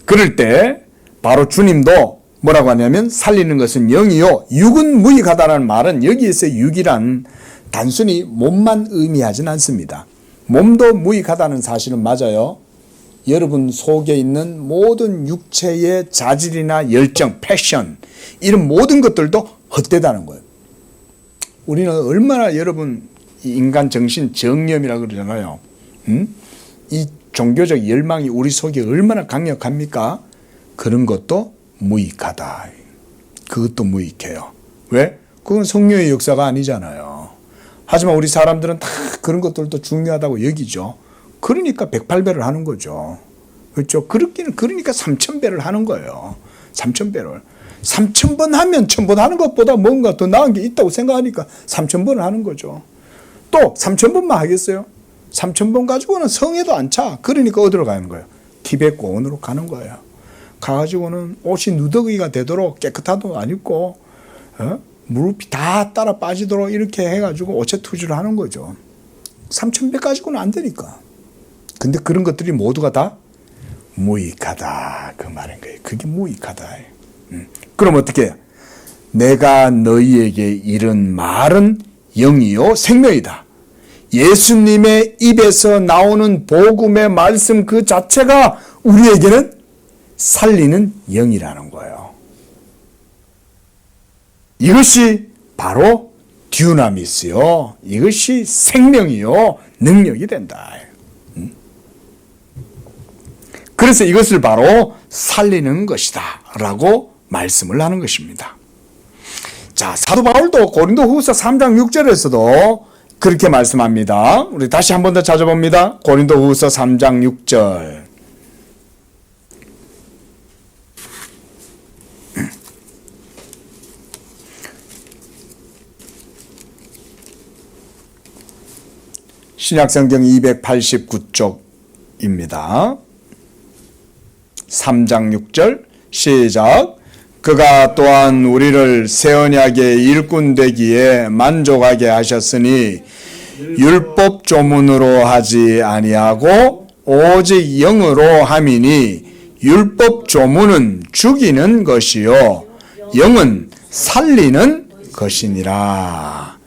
그럴 때 바로 주님도 뭐라고 하냐면 살리는 것은 영이요 육은 무익하다는 말은 여기에서 육이란 단순히 몸만 의미하진 않습니다. 몸도 무익하다는 사실은 맞아요. 여러분 속에 있는 모든 육체의 자질이나 열정, 패션 이런 모든 것들도 헛되다는 거예요. 우리는 얼마나 여러분 인간 정신 정념이라고 그러잖아요. 이 종교적 열망이 우리 속에 얼마나 강력합니까? 그런 것도 무익하다. 그것도 무익해요. 왜? 그건 성령의 역사가 아니잖아요. 하지만 우리 사람들은 다 그런 것들도 중요하다고 여기죠. 그러니까 108배를 하는 거죠. 그렇죠? 그러니까 3000배를 하는 거예요. 3000배를. 3000번 하면 1000번 하는 것보다 뭔가 더 나은 게 있다고 생각하니까 3000번을 하는 거죠. 또 3000번만 하겠어요? 3000번 가지고는 성에도 안 차. 그러니까 어디로 가는 거예요? 티베트 고원으로 가는 거예요. 가가지고는 옷이 누더기가 되도록 깨끗하도 안 입고 무릎이 다 따라 빠지도록 이렇게 해가지고 오체 투지를 하는 거죠. 3000배 가지고는 안 되니까. 근데 그런 것들이 모두가 다 무익하다 그 말인 거예요. 그게 무익하다. 그럼 어떻게 해요? 내가 너희에게 이른 말은 영이요 생명이다. 예수님의 입에서 나오는 복음의 말씀 그 자체가 우리에게는 살리는 영이라는 거예요. 이것이 바로 듀나미스요. 이것이 생명이요. 능력이 된다. 그래서 이것을 바로 살리는 것이다 라고 말씀을 하는 것입니다. 자, 사도 바울도 고린도 후서 3장 6절에서도 그렇게 말씀합니다. 우리 다시 한 번 더 찾아봅니다. 고린도 후서 3장 6절. 신약성경 289쪽입니다. 3장 6절 시작. 그가 또한 우리를 새 언약의 일꾼 되기에 만족하게 하셨으니 율법 조문으로 하지 아니하고 오직 영으로 함이니 율법 조문은 죽이는 것이요 영은 살리는 것이니라.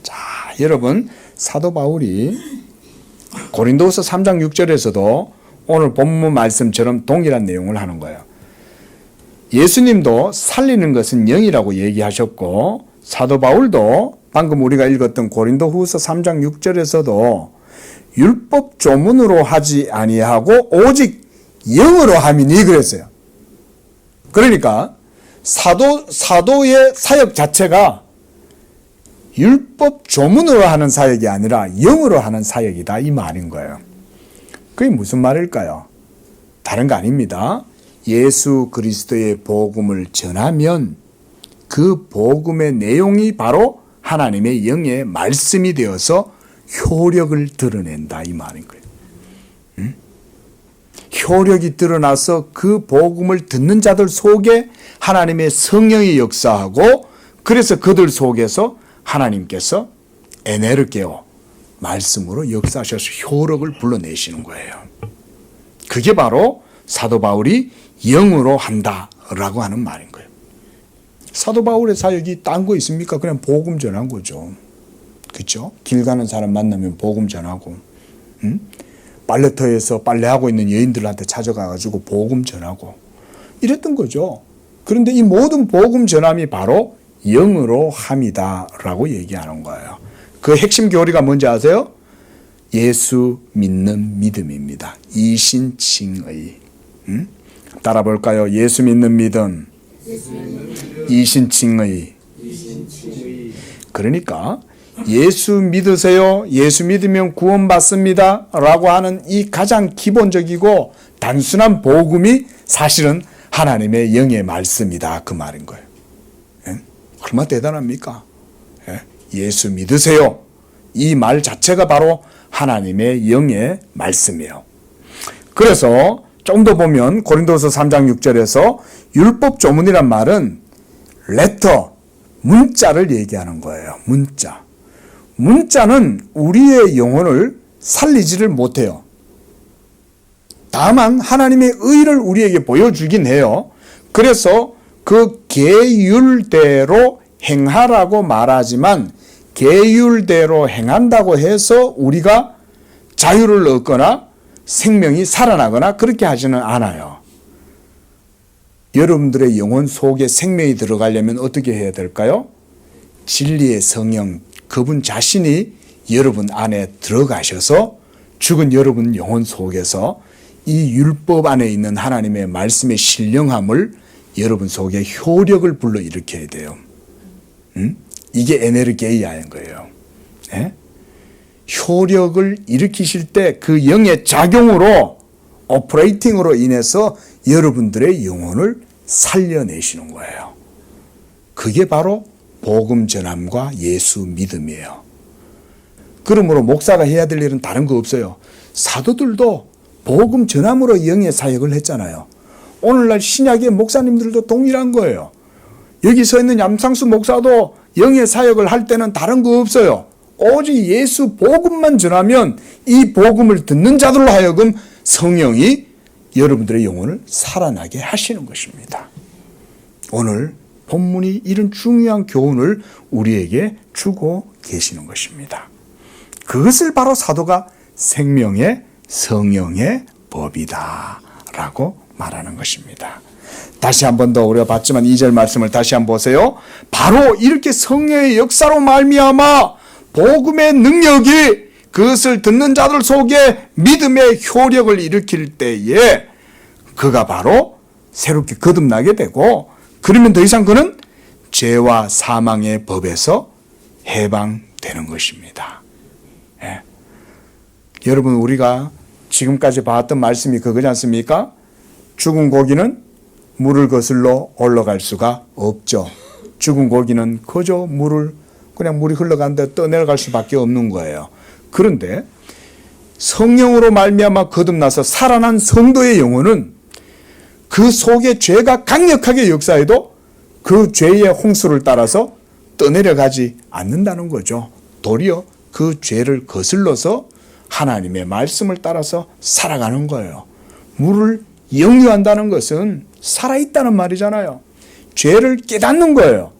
자, 여러분 사도 바울이 고린도후서 3장 6절에서도 오늘 본문 말씀처럼 동일한 내용을 하는 거예요. 예수님도 살리는 것은 영이라고 얘기하셨고 사도 바울도 방금 우리가 읽었던 고린도후서 3장 6절에서도 율법 조문으로 하지 아니하고 오직 영으로 함이니 그랬어요. 그러니까 사도의 사역 자체가 율법 조문으로 하는 사역이 아니라 영으로 하는 사역이다 이 말인 거예요. 그게 무슨 말일까요? 다른 거 아닙니다. 예수 그리스도의 복음을 전하면 그 복음의 내용이 바로 하나님의 영의 말씀이 되어서 효력을 드러낸다 이 말인 거예요. 효력이 드러나서 그 복음을 듣는 자들 속에 하나님의 성령이 역사하고 그래서 그들 속에서 하나님께서 에네르게오 말씀으로 역사하셔서 효력을 불러내시는 거예요. 그게 바로 사도 바울이 영으로 한다라고 하는 말인 거예요. 사도 바울의 사역이 딴 거 있습니까? 그냥 복음 전한 거죠. 그렇죠? 길 가는 사람 만나면 복음 전하고 빨래터에서 빨래하고 있는 여인들한테 찾아가가지고 복음 전하고 이랬던 거죠. 그런데 이 모든 복음 전함이 바로 영으로 함이다라고 얘기하는 거예요. 그 핵심 교리가 뭔지 아세요? 예수 믿는 믿음입니다. 이신칭의. 따라 볼까요? 예수 믿는 믿음. 이신칭의. 그러니까 예수 믿으세요. 예수 믿으면 구원받습니다. 라고 하는 이 가장 기본적이고 단순한 복음이 사실은 하나님의 영의 말씀이다. 그 말인 거예요. 얼마나 대단합니까? 예수 믿으세요. 이 말 자체가 바로 하나님의 영의 말씀이에요. 그래서 좀 더 보면 고린도서 3장 6절에서 율법 조문이란 말은 레터, 문자를 얘기하는 거예요. 문자. 문자는 우리의 영혼을 살리지를 못해요. 다만 하나님의 의를 우리에게 보여주긴 해요. 그래서 그 계율대로 행하라고 말하지만 계율대로 행한다고 해서 우리가 자유를 얻거나 생명이 살아나거나 그렇게 하지는 않아요. 여러분들의 영혼 속에 생명이 들어가려면 어떻게 해야 될까요? 진리의 성령, 그분 자신이 여러분 안에 들어가셔서 죽은 여러분 영혼 속에서 이 율법 안에 있는 하나님의 말씀의 신령함을 여러분 속에 효력을 불러일으켜야 돼요. 이게 에네르게이아인 거예요. 예? 효력을 일으키실 때 그 영의 작용으로 오퍼레이팅으로 인해서 여러분들의 영혼을 살려내시는 거예요. 그게 바로 복음 전함과 예수 믿음이에요. 그러므로 목사가 해야 될 일은 다른 거 없어요. 사도들도 복음 전함으로 영의 사역을 했잖아요. 오늘날 신약의 목사님들도 동일한 거예요. 여기 서 있는 얌상수 목사도 영의 사역을 할 때는 다른 거 없어요. 오직 예수 복음만 전하면 이 복음을 듣는 자들로 하여금 성령이 여러분들의 영혼을 살아나게 하시는 것입니다. 오늘 본문이 이런 중요한 교훈을 우리에게 주고 계시는 것입니다. 그것을 바로 사도가 생명의 성령의 법이다 라고 말하는 것입니다. 다시 한 번 더 우리가 봤지만 2절 말씀을 다시 한번 보세요. 바로 이렇게 성령의 역사로 말미암아 복음의 능력이 그것을 듣는 자들 속에 믿음의 효력을 일으킬 때에 그가 바로 새롭게 거듭나게 되고, 그러면 더 이상 그는 죄와 사망의 법에서 해방되는 것입니다. 예. 여러분, 우리가 지금까지 봤던 말씀이 그거지 않습니까? 죽은 고기는 물을 거슬러 올라갈 수가 없죠. 죽은 고기는 그저 그냥 물이 흘러가는데 떠내려갈 수밖에 없는 거예요. 그런데 성령으로 말미암아 거듭나서 살아난 성도의 영혼은 그 속에 죄가 강력하게 역사해도 그 죄의 홍수를 따라서 떠내려가지 않는다는 거죠. 도리어 그 죄를 거슬러서 하나님의 말씀을 따라서 살아가는 거예요. 물을 영유한다는 것은 살아있다는 말이잖아요. 죄를 깨닫는 거예요.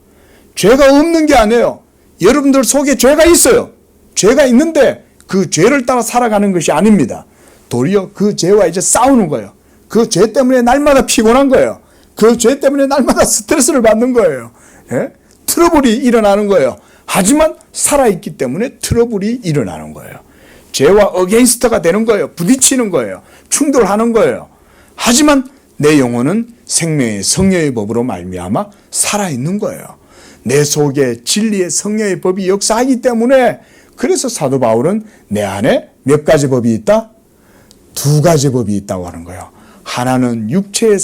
죄가 없는 게 아니에요. 여러분들 속에 죄가 있어요. 죄가 있는데 그 죄를 따라 살아가는 것이 아닙니다. 도리어 그 죄와 이제 싸우는 거예요. 그 죄 때문에 날마다 피곤한 거예요. 그 죄 때문에 날마다 스트레스를 받는 거예요. 예? 트러블이 일어나는 거예요. 하지만 살아있기 때문에 트러블이 일어나는 거예요. 죄와 어게인스트가 되는 거예요. 부딪히는 거예요. 충돌하는 거예요. 하지만 내 영혼은 생명의 성령의 법으로 말미암아 살아있는 거예요. 내 속에 진리의 성령의 법이 역사하기 때문에, 그래서 사도 바울은 내 안에 몇 가지 법이 있다? 2가지 법이 있다고 하는 거예요. 하나는 육체의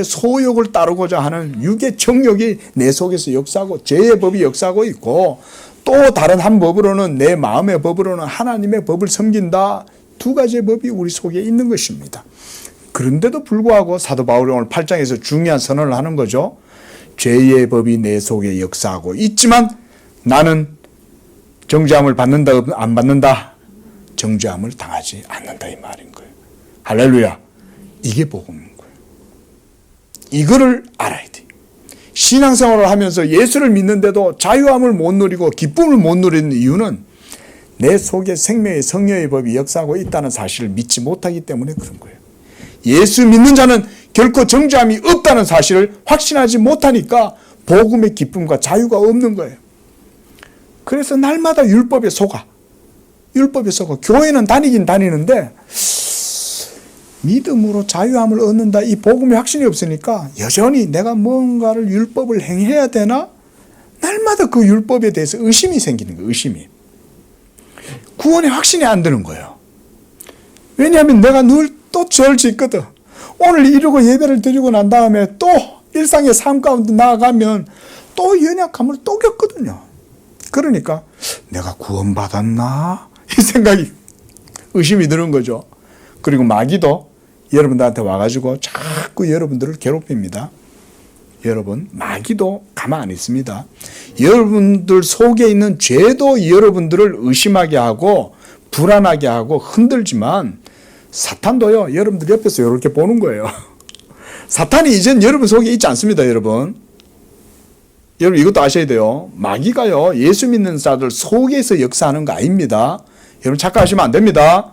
소욕을 따르고자 하는 육의 정욕이 내 속에서 역사하고 죄의 법이 역사하고 있고, 또 다른 한 법으로는 내 마음의 법으로는 하나님의 법을 섬긴다. 2가지의 법이 우리 속에 있는 것입니다. 그런데도 불구하고 사도 바울이 오늘 8장에서 중요한 선언을 하는 거죠. 죄의 법이 내 속에 역사하고 있지만 나는 정죄함을 받는다 안 받는다? 정죄함을 당하지 않는다 이 말인 거예요. 할렐루야. 이게 복음인 거예요. 이거를 알아야 돼. 신앙생활을 하면서 예수를 믿는데도 자유함을 못 누리고 기쁨을 못 누리는 이유는 내 속에 생명의 성령의 법이 역사하고 있다는 사실을 믿지 못하기 때문에 그런 거예요. 예수 믿는 자는 결코 정죄함이 없다는 사실을 확신하지 못하니까 복음의 기쁨과 자유가 없는 거예요. 그래서 날마다 율법에 속아. 교회는 다니긴 다니는데 믿음으로 자유함을 얻는다, 이 복음의 확신이 없으니까 여전히 내가 뭔가를 율법을 행해야 되나? 날마다 그 율법에 대해서 의심이 생기는 거예요. 의심이. 구원의 확신이 안 드는 거예요. 왜냐하면 내가 늘 또 죄를 짓거든. 오늘 이러고 예배를 드리고 난 다음에 또 일상의 삶 가운데 나아가면 또 연약함을 또 겪거든요. 그러니까 내가 구원받았나? 이 생각이, 의심이 드는 거죠. 그리고 마귀도 여러분들한테 와가지고 자꾸 여러분들을 괴롭힙니다. 여러분, 마귀도 가만 안 있습니다. 여러분들 속에 있는 죄도 여러분들을 의심하게 하고 불안하게 하고 흔들지만 사탄도요, 여러분들 옆에서 이렇게 보는 거예요. 사탄이 이젠 여러분 속에 있지 않습니다, 여러분. 여러분 이것도 아셔야 돼요. 마귀가요, 예수 믿는 자들 속에서 역사하는 거 아닙니다. 여러분 착각하시면 안 됩니다.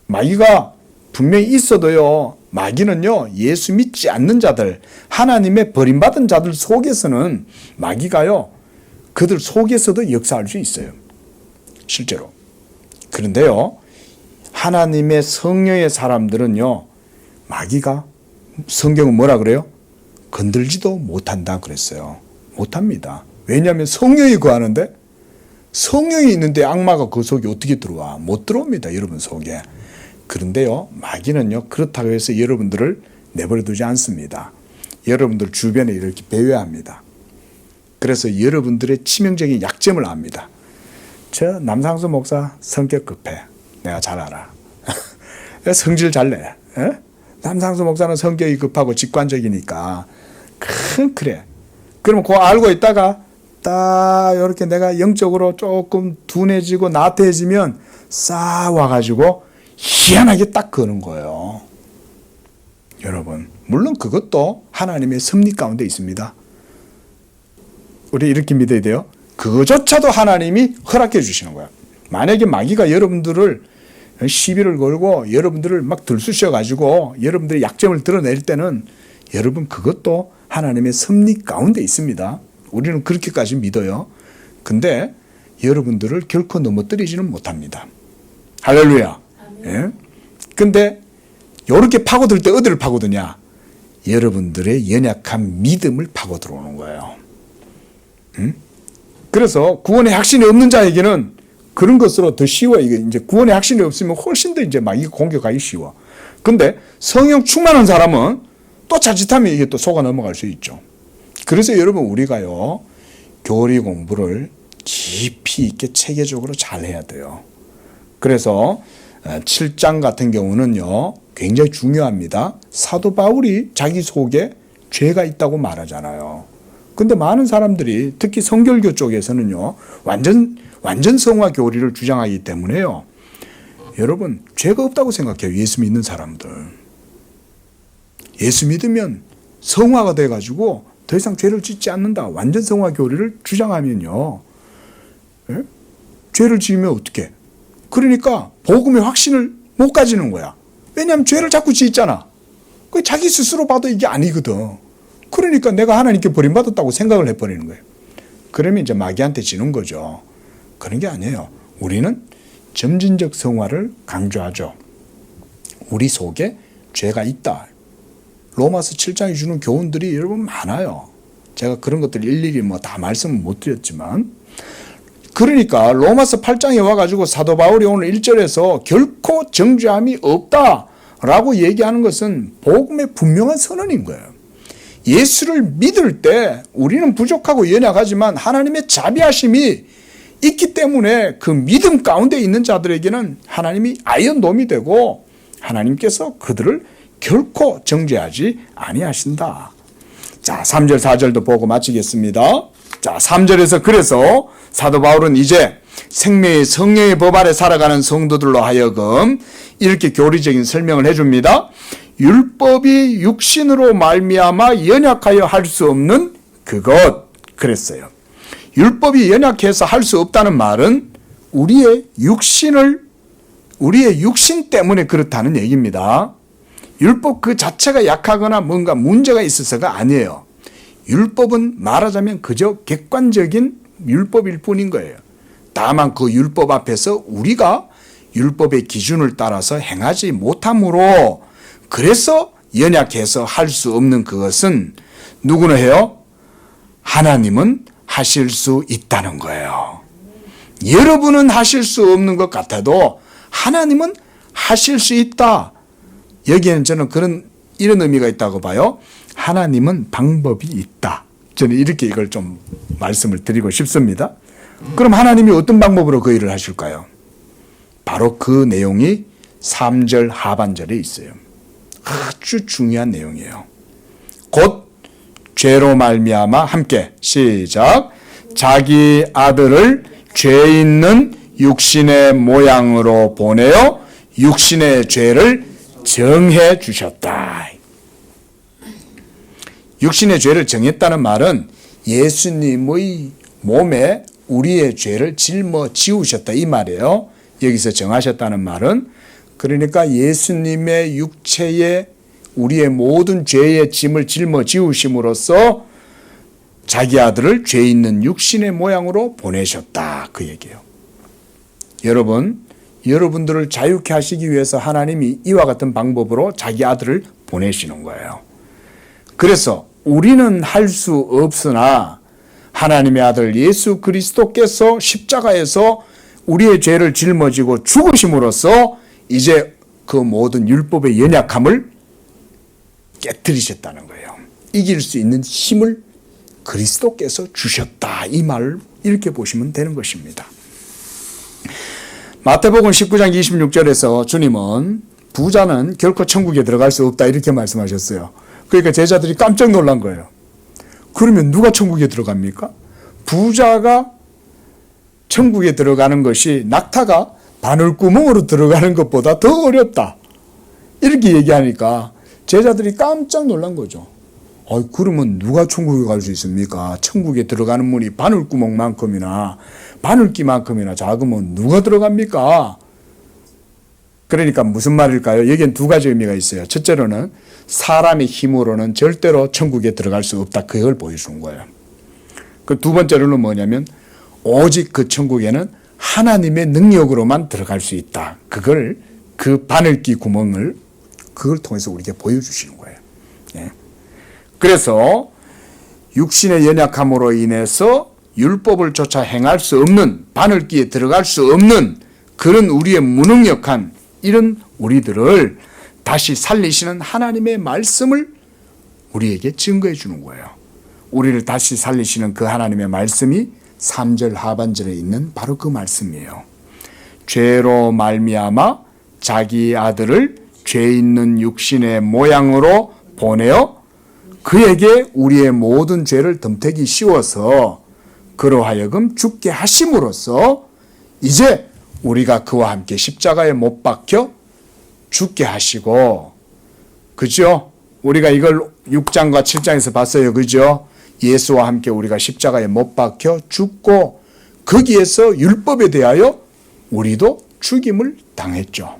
마귀가 분명히 있어도요, 마귀는요, 예수 믿지 않는 자들, 하나님의 버림받은 자들 속에서는 마귀가요, 그들 속에서도 역사할 수 있어요. 실제로. 그런데요, 하나님의 성령의 사람들은요, 마귀가 성경은 뭐라 그래요? 건들지도 못한다 그랬어요. 못합니다. 왜냐하면 성령이 거하는데, 성령이 있는데 악마가 그 속에 어떻게 들어와? 못 들어옵니다, 여러분 속에. 그런데요, 마귀는요, 그렇다고 해서 여러분들을 내버려 두지 않습니다. 여러분들 주변에 이렇게 배회합니다. 그래서 여러분들의 치명적인 약점을 압니다. 저 남상수 목사 성격 급해. 내가 잘 알아. 성질 잘 내. 남상수 목사는 성격이 급하고 직관적이니까. 그래. 그럼 그거 알고 있다가 딱 이렇게 내가 영적으로 조금 둔해지고 나태해지면 싹 와가지고 희한하게 딱 거는 거예요. 여러분, 물론 그것도 하나님의 섭리 가운데 있습니다. 우리 이렇게 믿어야 돼요. 그거조차도 하나님이 허락해 주시는 거예요. 만약에 마귀가 여러분들을 시비를 걸고 여러분들을 막 들쑤셔가지고 여러분들의 약점을 드러낼 때는 여러분 그것도 하나님의 섭리 가운데 있습니다. 우리는 그렇게까지 믿어요. 근데 여러분들을 결코 넘어뜨리지는 못합니다. 할렐루야. 예? 근데 이렇게 파고들 때 어디를 파고드냐? 여러분들의 연약한 믿음을 파고들어오는 거예요. 그래서 구원의 확신이 없는 자에게는 그런 것으로 더 쉬워. 이게 이제 구원의 확신이 없으면 훨씬 더 이제 막 이게 공격하기 쉬워. 근데 성령 충만한 사람은 또 자칫하면 이게 또 속아 넘어갈 수 있죠. 그래서 여러분 우리가요, 교리 공부를 깊이 있게 체계적으로 잘 해야 돼요. 그래서 7장 같은 경우는요, 굉장히 중요합니다. 사도 바울이 자기 속에 죄가 있다고 말하잖아요. 근데 많은 사람들이 특히 성결교 쪽에서는요, 완전 성화 교리를 주장하기 때문에요. 여러분, 죄가 없다고 생각해요. 예수 믿는 사람들. 예수 믿으면 성화가 돼가지고 더 이상 죄를 짓지 않는다. 완전 성화 교리를 주장하면요, 예? 죄를 지으면 어떡해? 그러니까 복음의 확신을 못 가지는 거야. 왜냐하면 죄를 자꾸 짓잖아. 그 자기 스스로 봐도 이게 아니거든. 그러니까 내가 하나님께 버림받았다고 생각을 해버리는 거예요. 그러면 이제 마귀한테 지는 거죠. 그런 게 아니에요. 우리는 점진적 성화를 강조하죠. 우리 속에 죄가 있다. 로마서 7장이 주는 교훈들이 여러분 많아요. 제가 그런 것들 일일이 뭐 다 말씀은 못 드렸지만, 그러니까 로마서 8장에 와가지고 사도 바울이 오늘 1절에서 결코 정죄함이 없다라고 얘기하는 것은 복음의 분명한 선언인 거예요. 예수를 믿을 때 우리는 부족하고 연약하지만 하나님의 자비하심이 있기 때문에 그 믿음 가운데 있는 자들에게는 하나님이 아이언돔이 되고 하나님께서 그들을 결코 정죄하지 아니하신다. 자, 3절 4절도 보고 마치겠습니다. 자, 3절에서 그래서 사도 바울은 이제 생명의 성령의 법 아래 살아가는 성도들로 하여금 이렇게 교리적인 설명을 해줍니다. 율법이 육신으로 말미암아 연약하여 할 수 없는 그것, 그랬어요. 율법이 연약해서 할 수 없다는 말은 우리의 육신 때문에 그렇다는 얘기입니다. 율법 그 자체가 약하거나 뭔가 문제가 있어서가 아니에요. 율법은 말하자면 그저 객관적인 율법일 뿐인 거예요. 다만 그 율법 앞에서 우리가 율법의 기준을 따라서 행하지 못함으로 그래서 연약해서 할 수 없는 그것은 누구는 해요? 하나님은 하실 수 있다는 거예요. 여러분은 하실 수 없는 것 같아도 하나님은 하실 수 있다. 여기에는 저는 이런 의미가 있다고 봐요. 하나님은 방법이 있다. 저는 이렇게 이걸 좀 말씀을 드리고 싶습니다. 그럼 하나님이 어떤 방법으로 그 일을 하실까요? 바로 그 내용이 3절 하반절에 있어요. 아주 중요한 내용이에요. 곧 죄로 말미암아 함께 시작. 자기 아들을 죄 있는 육신의 모양으로 보내어 육신의 죄를 정해 주셨다. 육신의 죄를 정했다는 말은 예수님의 몸에 우리의 죄를 짊어지우셨다 이 말이에요. 여기서 정하셨다는 말은 그러니까 예수님의 육체에 우리의 모든 죄의 짐을 짊어지우심으로써 자기 아들을 죄 있는 육신의 모양으로 보내셨다 그 얘기예요. 여러분들을 자유케 하시기 위해서 하나님이 이와 같은 방법으로 자기 아들을 보내시는 거예요. 그래서 우리는 할 수 없으나 하나님의 아들 예수 그리스도께서 십자가에서 우리의 죄를 짊어지고 죽으심으로써 이제 그 모든 율법의 연약함을 깨뜨리셨다는 거예요. 이길 수 있는 힘을 그리스도께서 주셨다. 이 말을 이렇게 보시면 되는 것입니다. 마태복음 19장 26절에서 주님은 부자는 결코 천국에 들어갈 수 없다 이렇게 말씀하셨어요. 그러니까 제자들이 깜짝 놀란 거예요. 그러면 누가 천국에 들어갑니까? 부자가 천국에 들어가는 것이 낙타가 바늘구멍으로 들어가는 것보다 더 어렵다. 이렇게 얘기하니까 제자들이 깜짝 놀란 거죠. 그러면 누가 천국에 갈 수 있습니까? 천국에 들어가는 문이 바늘구멍만큼이나 바늘기만큼이나 작으면 누가 들어갑니까? 그러니까 무슨 말일까요? 여기엔 두 가지 의미가 있어요. 첫째로는 사람의 힘으로는 절대로 천국에 들어갈 수 없다. 그걸 보여준 거예요. 그 두 번째로는 뭐냐면 오직 그 천국에는 하나님의 능력으로만 들어갈 수 있다. 그걸 그 바늘기 구멍을 그걸 통해서 우리에게 보여주시는 거예요. 예. 그래서 육신의 연약함으로 인해서 율법을 조차 행할 수 없는 바늘기에 들어갈 수 없는 그런 우리의 무능력한 이런 우리들을 다시 살리시는 하나님의 말씀을 우리에게 증거해 주는 거예요. 우리를 다시 살리시는 그 하나님의 말씀이 3절 하반절에 있는 바로 그 말씀이에요. 죄로 말미암아 자기 아들을 죄 있는 육신의 모양으로 보내어 그에게 우리의 모든 죄를 덤태기 씌워서 그로 하여금 죽게 하심으로써 이제 우리가 그와 함께 십자가에 못 박혀 죽게 하시고, 그죠? 우리가 이걸 6장과 7장에서 봤어요. 그죠? 예수와 함께 우리가 십자가에 못 박혀 죽고 거기에서 율법에 대하여 우리도 죽임을 당했죠.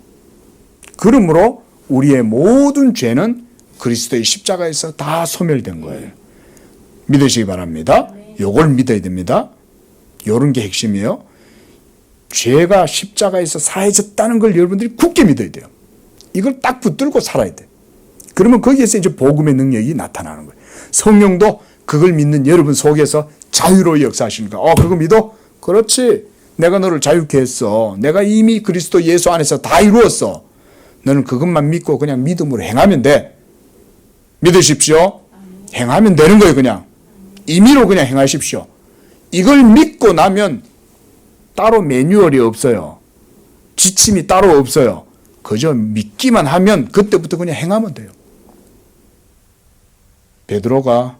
그러므로 우리의 모든 죄는 그리스도의 십자가에서 다 소멸된 거예요. 믿으시기 바랍니다. 요걸 믿어야 됩니다. 요런 게 핵심이에요. 죄가 십자가에서 사해졌다는 걸 여러분들이 굳게 믿어야 돼요. 이걸 딱 붙들고 살아야 돼. 그러면 거기에서 이제 복음의 능력이 나타나는 거예요. 성령도 그걸 믿는 여러분 속에서 자유로 역사하시는 거예요. 그거 믿어? 그렇지. 내가 너를 자유케 했어. 내가 이미 그리스도 예수 안에서 다 이루었어. 너는 그것만 믿고 그냥 믿음으로 행하면 돼. 믿으십시오. 행하면 되는 거예요. 그냥 임의로 그냥 행하십시오. 이걸 믿고 나면 따로 매뉴얼이 없어요. 지침이 따로 없어요. 그저 믿기만 하면 그때부터 그냥 행하면 돼요. 베드로가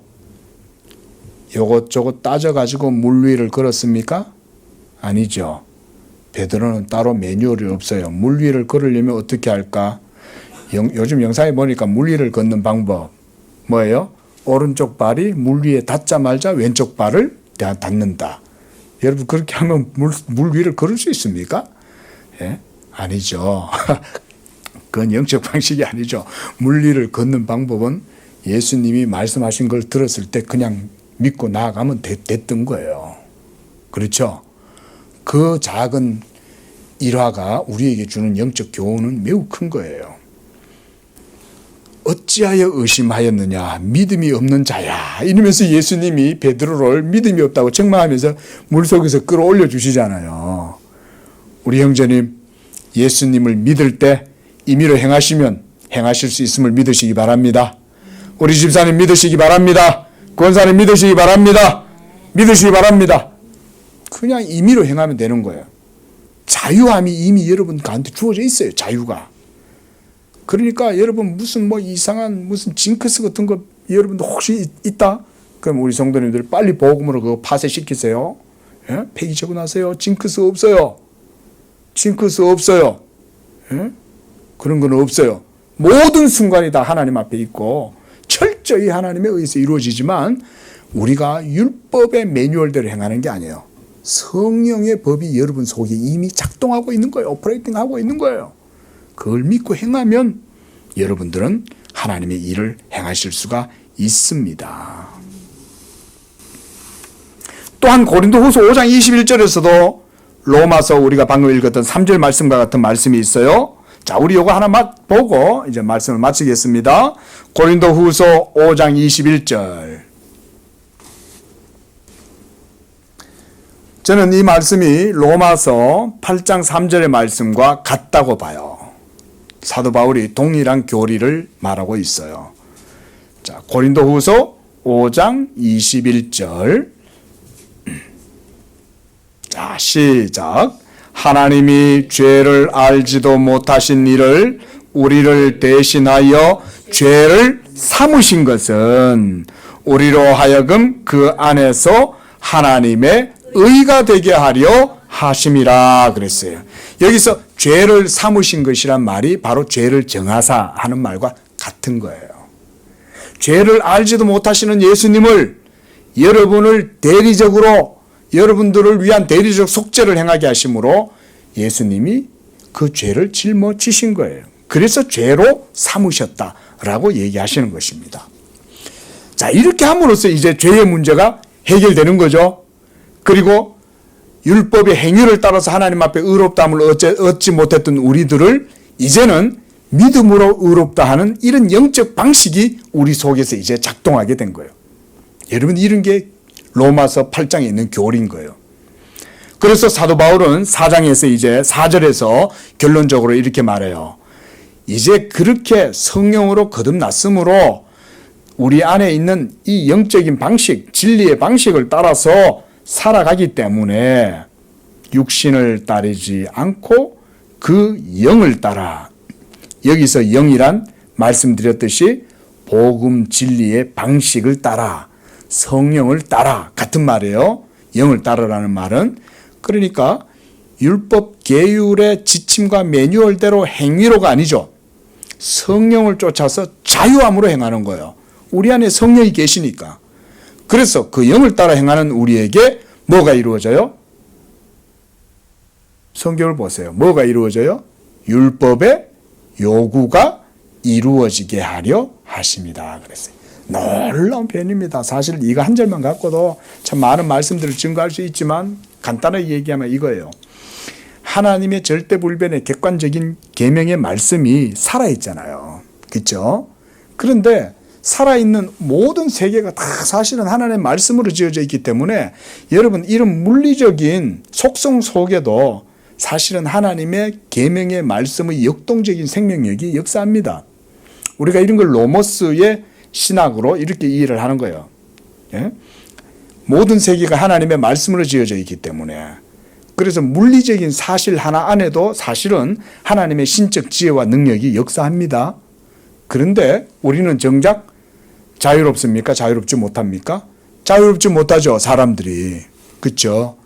요것저것 따져가지고 물 위를 걸었습니까? 아니죠. 베드로는 따로 매뉴얼이 없어요. 물 위를 걸으려면 어떻게 할까? 요즘 영상에 보니까 물 위를 걷는 방법 뭐예요? 오른쪽 발이 물 위에 닿자마자 왼쪽 발을 닿는다. 여러분 그렇게 하면 물 위를 걸을 수 있습니까? 예? 아니죠. 그건 영적 방식이 아니죠. 물 위를 걷는 방법은 예수님이 말씀하신 걸 들었을 때 그냥 믿고 나아가면 됐던 거예요. 그렇죠? 그 작은 일화가 우리에게 주는 영적 교훈은 매우 큰 거예요. 어찌하여 의심하였느냐 믿음이 없는 자야 이러면서 예수님이 베드로를 믿음이 없다고 책망하면서 물속에서 끌어올려 주시잖아요. 우리 형제님 예수님을 믿을 때 임의로 행하시면 행하실 수 있음을 믿으시기 바랍니다. 우리 집사님 믿으시기 바랍니다. 권사님 믿으시기 바랍니다. 믿으시기 바랍니다. 그냥 임의로 행하면 되는 거예요. 자유함이 이미 여러분 가운데 주어져 있어요. 자유가. 그러니까 여러분 무슨 이상한 무슨 징크스 같은 거 여러분도 혹시 있다? 그럼 우리 성도님들 빨리 복음으로 그거 파쇄시키세요. 예? 폐기 적어놨어요. 징크스 없어요. 징크스 없어요. 예? 그런 건 없어요. 모든 순간이 다 하나님 앞에 있고 철저히 하나님에 의해서 이루어지지만 우리가 율법의 매뉴얼대로 행하는 게 아니에요. 성령의 법이 여러분 속에 이미 작동하고 있는 거예요. 오퍼레이팅하고 있는 거예요. 그걸 믿고 행하면 여러분들은 하나님의 일을 행하실 수가 있습니다. 또한 고린도후서 5장 21절에서도 로마서 우리가 방금 읽었던 3절 말씀과 같은 말씀이 있어요. 자, 우리 요거 하나 보고 이제 말씀을 마치겠습니다. 고린도후서 5장 21절. 저는 이 말씀이 로마서 8장 3절의 말씀과 같다고 봐요. 사도 바울이 동일한 교리를 말하고 있어요. 자, 고린도후서 5장 21절. 자, 시작. 하나님이 죄를 알지도 못하신 이를 우리를 대신하여 죄를 삼으신 것은 우리로 하여금 그 안에서 하나님의 의가 되게 하려 하심이라 그랬어요. 여기서 죄를 삼으신 것이란 말이 바로 죄를 정하사 하는 말과 같은 거예요. 죄를 알지도 못하시는 예수님을 여러분을 대리적으로 여러분들을 위한 대리적 속죄를 행하게 하심으로 예수님이 그 죄를 짊어지신 거예요. 그래서 죄로 삼으셨다라고 얘기하시는 것입니다. 자, 이렇게 함으로써 이제 죄의 문제가 해결되는 거죠. 그리고 율법의 행위를 따라서 하나님 앞에 의롭다함을 얻지 못했던 우리들을 이제는 믿음으로 의롭다 하는 이런 영적 방식이 우리 속에서 이제 작동하게 된 거예요. 여러분, 이런 게 로마서 8장에 있는 교리인 거예요. 그래서 사도 바울은 4장에서 이제 4절에서 결론적으로 이렇게 말해요. 이제 그렇게 성령으로 거듭났으므로 우리 안에 있는 이 영적인 방식, 진리의 방식을 따라서 살아가기 때문에 육신을 따르지 않고 그 영을 따라, 여기서 영이란 말씀드렸듯이 복음 진리의 방식을 따라, 성령을 따라 같은 말이에요. 영을 따르라는 말은. 그러니까 율법 계율의 지침과 매뉴얼대로 행위로가 아니죠. 성령을 쫓아서 자유함으로 행하는 거예요. 우리 안에 성령이 계시니까. 그래서 그 영을 따라 행하는 우리에게 뭐가 이루어져요? 성경을 보세요. 뭐가 이루어져요? 율법의 요구가 이루어지게 하려 하십니다. 그랬어요. 놀라운 표현입니다. 사실 이거 한 절만 갖고도 참 많은 말씀들을 증거할 수 있지만 간단하게 얘기하면 이거예요. 하나님의 절대불변의 객관적인 계명의 말씀이 살아있잖아요. 그렇죠? 그런데 살아있는 모든 세계가 다 사실은 하나님의 말씀으로 지어져 있기 때문에 여러분, 이런 물리적인 속성 속에도 사실은 하나님의 계명의 말씀의 역동적인 생명력이 역사합니다. 우리가 이런 걸 노모스의 신학으로 이렇게 이해를 하는 거예요. 예? 모든 세계가 하나님의 말씀으로 지어져 있기 때문에, 그래서 물리적인 사실 하나 안에도 사실은 하나님의 신적 지혜와 능력이 역사합니다. 그런데 우리는 정작 자유롭습니까? 자유롭지 못합니까? 자유롭지 못하죠, 사람들이. 그렇죠?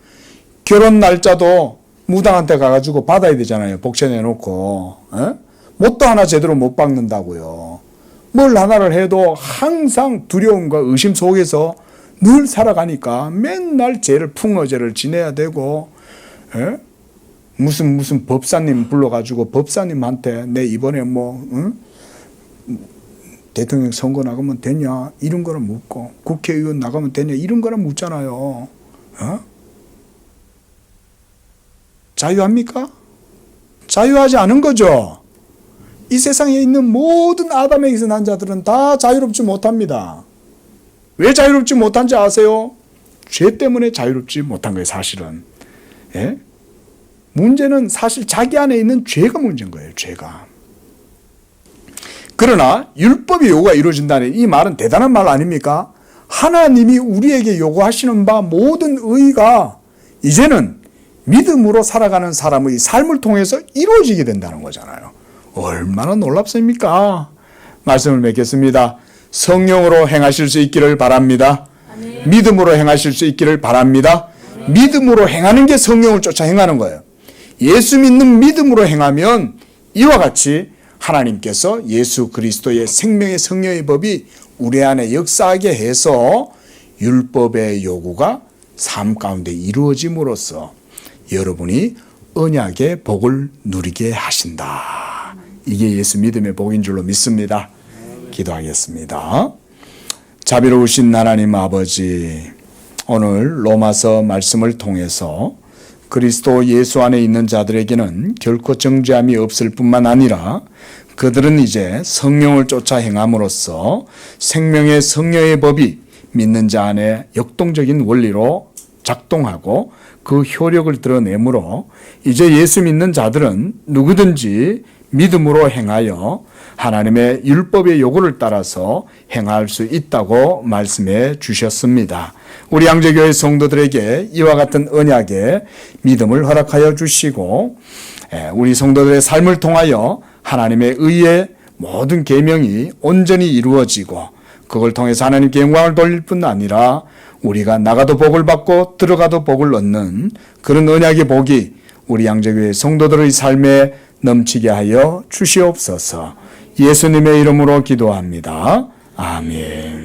결혼 날짜도 무당한테 가가지고 받아야 되잖아요. 복권해놓고. 못도 하나 제대로 못 박는다고요. 뭘 하나를 해도 항상 두려움과 의심 속에서 늘 살아가니까 맨날 죄를 풍어죄를 지내야 되고, 무슨 법사님 불러가지고 법사님한테 내 이번에 대통령 선거 나가면 되냐 이런 거는 묻고, 국회의원 나가면 되냐 이런 거는 묻잖아요. 자유합니까? 자유하지 않은 거죠. 이 세상에 있는 모든 아담에게서 난 자들은 다 자유롭지 못합니다. 왜 자유롭지 못한지 아세요? 죄 때문에 자유롭지 못한 거예요, 사실은. 예? 문제는 사실 자기 안에 있는 죄가 문제인 거예요, 죄가. 그러나 율법의 요구가 이루어진다는 이 말은 대단한 말 아닙니까? 하나님이 우리에게 요구하시는 바 모든 의가 이제는 믿음으로 살아가는 사람의 삶을 통해서 이루어지게 된다는 거잖아요. 얼마나 놀랍습니까? 말씀을 맺겠습니다. 성령으로 행하실 수 있기를 바랍니다. 아멘. 믿음으로 행하실 수 있기를 바랍니다. 아멘. 믿음으로 행하는 게 성령을 쫓아 행하는 거예요. 예수 믿는 믿음으로 행하면 이와 같이 하나님께서 예수 그리스도의 생명의 성령의 법이 우리 안에 역사하게 해서 율법의 요구가 삶 가운데 이루어짐으로써 여러분이 언약의 복을 누리게 하신다. 이게 예수 믿음의 복인 줄로 믿습니다. 기도하겠습니다. 자비로우신 하나님 아버지, 오늘 로마서 말씀을 통해서 그리스도 예수 안에 있는 자들에게는 결코 정죄함이 없을 뿐만 아니라 그들은 이제 성령을 쫓아 행함으로써 생명의 성령의 법이 믿는 자 안에 역동적인 원리로 작동하고 그 효력을 드러내므로 이제 예수 믿는 자들은 누구든지 믿음으로 행하여 하나님의 율법의 요구를 따라서 행할 수 있다고 말씀해 주셨습니다. 우리 양재교회 성도들에게 이와 같은 언약의 믿음을 허락하여 주시고 우리 성도들의 삶을 통하여 하나님의 의의 모든 계명이 온전히 이루어지고 그걸 통해서 하나님께 영광을 돌릴 뿐 아니라 우리가 나가도 복을 받고 들어가도 복을 얻는 그런 언약의 복이 우리 양재교회 성도들의 삶에 넘치게 하여 주시옵소서. 예수님의 이름으로 기도합니다. 아멘.